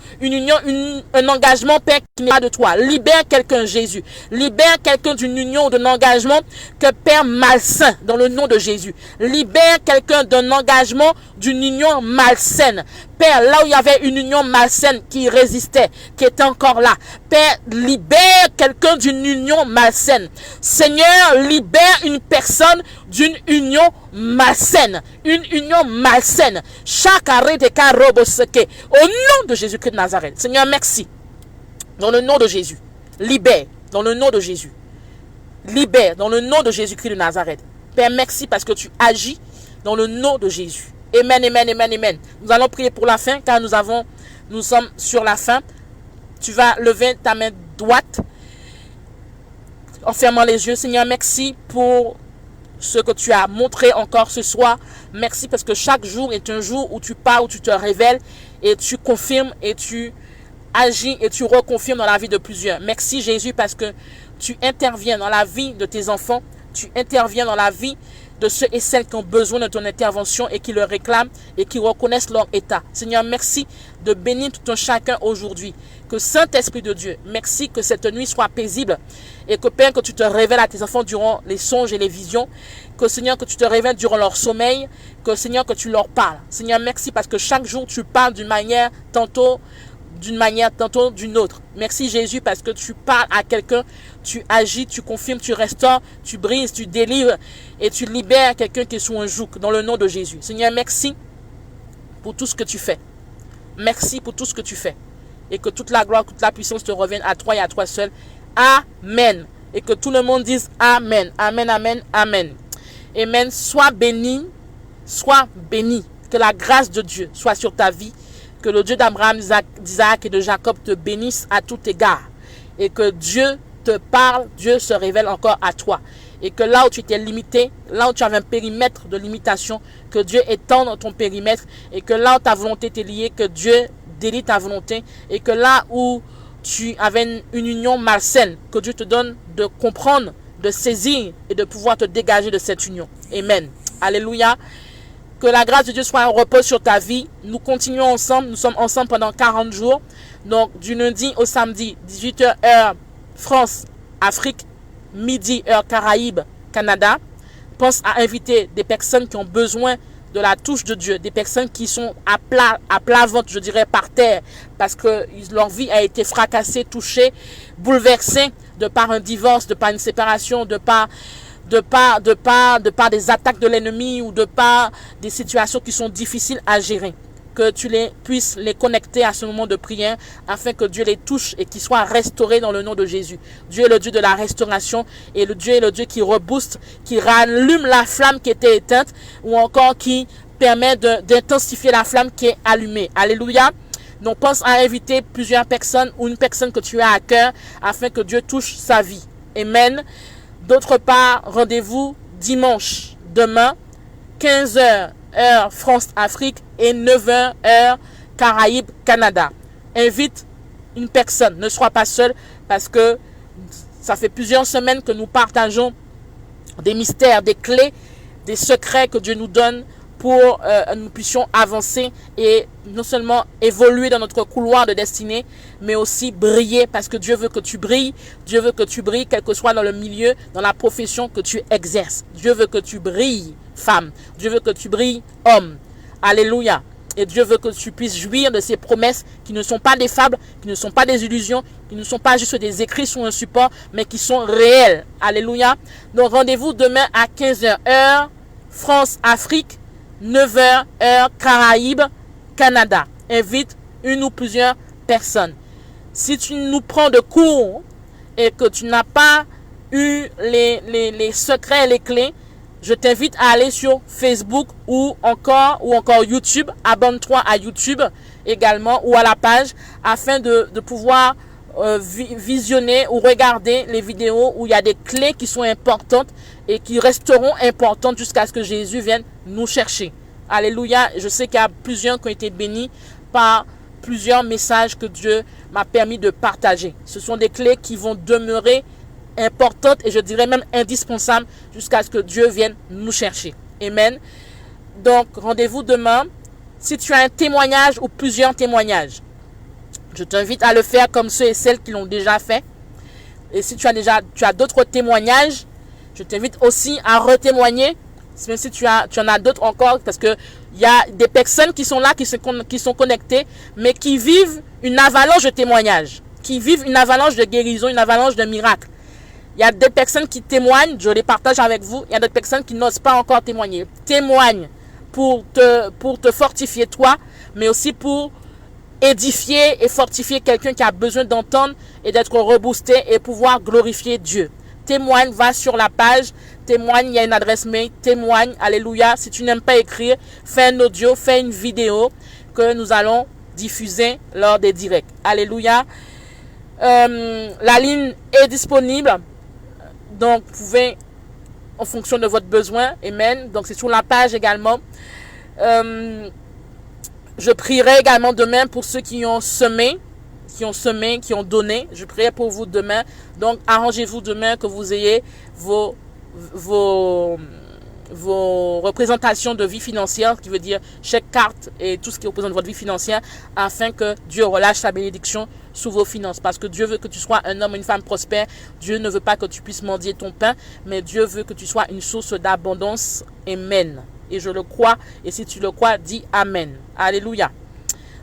un engagement, Père, qui n'est pas de toi. Libère quelqu'un, Jésus. Libère quelqu'un d'une union ou d'un engagement que Père malsain, dans le nom de Jésus. Libère quelqu'un d'un engagement, d'une union malsaine. Père, là où il y avait une union malsaine qui résistait, qui était encore là. Père, libère quelqu'un d'une union malsaine. Seigneur, libère une personne d'une union malsaine. Une union malsaine. Chaque arrêt de caroboseke. Au nom de Jésus-Christ de Nazareth. Seigneur, merci. Dans le nom de Jésus. Libère. Dans le nom de Jésus. Libère. Dans le nom de Jésus-Christ de Nazareth. Père, merci parce que tu agis dans le nom de Jésus. Amen, amen, amen, amen. Nous allons prier pour la fin car nous sommes sur la fin. Tu vas lever ta main droite en fermant les yeux. Seigneur, merci pour ce que tu as montré encore ce soir. Merci parce que chaque jour est un jour où tu parles, où tu te révèles et tu confirmes et tu agis et tu reconfirmes dans la vie de plusieurs. Merci Jésus parce que tu interviens dans la vie de tes enfants. Tu interviens dans la vie de ceux et celles qui ont besoin de ton intervention et qui le réclament et qui reconnaissent leur état. Seigneur, merci de bénir tout un chacun aujourd'hui. Que Saint-Esprit de Dieu, merci que cette nuit soit paisible et que Père, que tu te révèles à tes enfants durant les songes et les visions. Que Seigneur, que tu te révèles durant leur sommeil. Que Seigneur, que tu leur parles. Seigneur, merci parce que chaque jour tu parles d'une manière tantôt d'une autre. Merci Jésus parce que tu parles à quelqu'un, tu agis, tu confirmes, tu restaures, tu brises, tu délivres et tu libères quelqu'un qui est sous un joug dans le nom de Jésus. Seigneur, merci pour tout ce que tu fais. Merci pour tout ce que tu fais. Et que toute la gloire, toute la puissance te revienne à toi et à toi seul. Amen. Et que tout le monde dise Amen. Amen, Amen, Amen. Amen. Sois béni. Sois béni. Que la grâce de Dieu soit sur ta vie. Que le Dieu d'Abraham, d'Isaac et de Jacob te bénisse à tout égard. Et que Dieu te parle, Dieu se révèle encore à toi. Et que là où tu étais limité, là où tu avais un périmètre de limitation, que Dieu étende ton périmètre. Et que là où ta volonté était liée, que Dieu délie ta volonté. Et que là où tu avais une union malsaine, que Dieu te donne de comprendre, de saisir et de pouvoir te dégager de cette union. Amen. Alléluia. Que la grâce de Dieu soit en repos sur ta vie. Nous continuons ensemble. Nous sommes ensemble pendant 40 jours. Donc, du lundi au samedi, 18h heure France, Afrique, midi heure Caraïbes, Canada. Pense à inviter des personnes qui ont besoin de la touche de Dieu. Des personnes qui sont à plat ventre, je dirais, par terre. Parce que leur vie a été fracassée, touchée, bouleversée de par un divorce, de par une séparation, de par des attaques de l'ennemi ou de par des situations qui sont difficiles à gérer. Que tu puisses les connecter à ce moment de prière afin que Dieu les touche et qu'ils soient restaurés dans le nom de Jésus. Dieu est le Dieu de la restauration et Dieu est le Dieu qui rebooste, qui rallume la flamme qui était éteinte ou encore qui permet d'intensifier la flamme qui est allumée. Alléluia. Donc pense à inviter plusieurs personnes ou une personne que tu as à cœur afin que Dieu touche sa vie. Amen. D'autre part, rendez-vous dimanche, demain, 15h, heure France-Afrique et 9h, heure Caraïbes, Canada. Invite une personne, ne sois pas seul parce que ça fait plusieurs semaines que nous partageons des mystères, des clés, des secrets que Dieu nous donne pour nous puissions avancer et non seulement évoluer dans notre couloir de destinée, mais aussi briller parce que Dieu veut que tu brilles. Dieu veut que tu brilles, quel que soit dans le milieu, dans la profession que tu exerces. Dieu veut que tu brilles, femme. Dieu veut que tu brilles, homme. Alléluia. Et Dieu veut que tu puisses jouir de ces promesses qui ne sont pas des fables, qui ne sont pas des illusions, qui ne sont pas juste des écrits sur un support, mais qui sont réels. Alléluia. Donc rendez-vous demain à 15h, heure France-Afrique, 9h, heure Caraïbes, Canada. Invite une ou plusieurs personnes. Si tu nous prends de court et que tu n'as pas eu les secrets et les clés, je t'invite à aller sur Facebook ou encore YouTube. Abonne-toi à YouTube également ou à la page afin de pouvoir visionner ou regarder les vidéos où il y a des clés qui sont importantes et qui resteront importantes jusqu'à ce que Jésus vienne nous chercher. Alléluia. Je sais qu'il y a plusieurs qui ont été bénis par plusieurs messages que Dieu m'a permis de partager. Ce sont des clés qui vont demeurer importantes et je dirais même indispensables jusqu'à ce que Dieu vienne nous chercher. Amen. Donc, rendez-vous demain. Si tu as un témoignage ou plusieurs témoignages, je t'invite à le faire comme ceux et celles qui l'ont déjà fait. Et si tu as d'autres témoignages, je t'invite aussi à retémoigner. Même si tu en as d'autres encore, parce que il y a des personnes qui sont là, qui sont connectées, mais qui vivent une avalanche de témoignages, qui vivent une avalanche de guérison, une avalanche de miracles. Il y a des personnes qui témoignent, je les partage avec vous. Il y a d'autres personnes qui n'osent pas encore témoigner. Témoigne pour te fortifier toi, mais aussi pour édifier et fortifier quelqu'un qui a besoin d'entendre et d'être reboosté et pouvoir glorifier Dieu. Témoigne, va sur la page, témoigne, il y a une adresse mail, témoigne, alléluia. Si tu n'aimes pas écrire, fais un audio, fais une vidéo que nous allons diffuser lors des directs. Alléluia. La ligne est disponible, donc vous pouvez, en fonction de votre besoin, amen. Donc c'est sur la page également. Je prierai également demain pour ceux qui ont semé, qui ont donné. Je prierai pour vous demain. Donc, arrangez-vous demain que vous ayez vos représentations de vie financière, qui veut dire chèque, carte et tout ce qui représente votre vie financière, afin que Dieu relâche sa bénédiction sur vos finances. Parce que Dieu veut que tu sois un homme, une femme prospère. Dieu ne veut pas que tu puisses mendier ton pain, mais Dieu veut que tu sois une source d'abondance. Amen. Et je le crois. Et si tu le crois, dis Amen. Alléluia.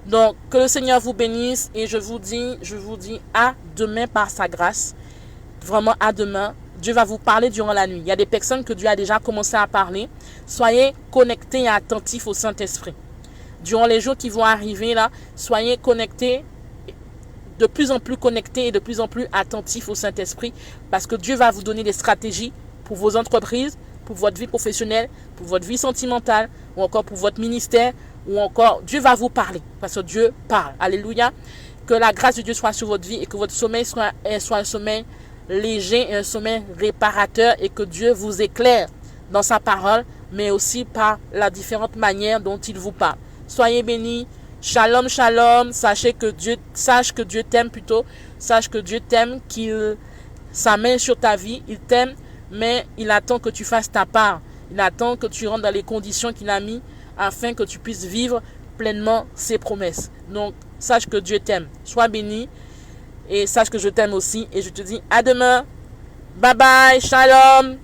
Donc, que le Seigneur vous bénisse. Et je vous dis à demain par sa grâce. Vraiment à demain. Dieu va vous parler durant la nuit. Il y a des personnes que Dieu a déjà commencé à parler. Soyez connectés et attentifs au Saint-Esprit. Durant les jours qui vont arriver là, soyez connectés, de plus en plus connectés et de plus en plus attentifs au Saint-Esprit. Parce que Dieu va vous donner des stratégies pour vos entreprises, pour votre vie professionnelle, pour votre vie sentimentale, ou encore pour votre ministère, ou encore Dieu va vous parler, parce que Dieu parle. Alléluia. Que la grâce de Dieu soit sur votre vie et que votre sommeil soit un sommeil léger et un sommeil réparateur, et que Dieu vous éclaire dans sa parole, mais aussi par la différente manière dont il vous parle. Soyez bénis. Shalom, shalom. Sache que Dieu t'aime plutôt. Sache que Dieu t'aime, qu'il sa main sur ta vie, il t'aime. Mais il attend que tu fasses ta part. Il attend que tu rentres dans les conditions qu'il a mis afin que tu puisses vivre pleinement ses promesses. Donc, sache que Dieu t'aime. Sois béni et sache que je t'aime aussi. Et je te dis à demain. Bye bye. Shalom.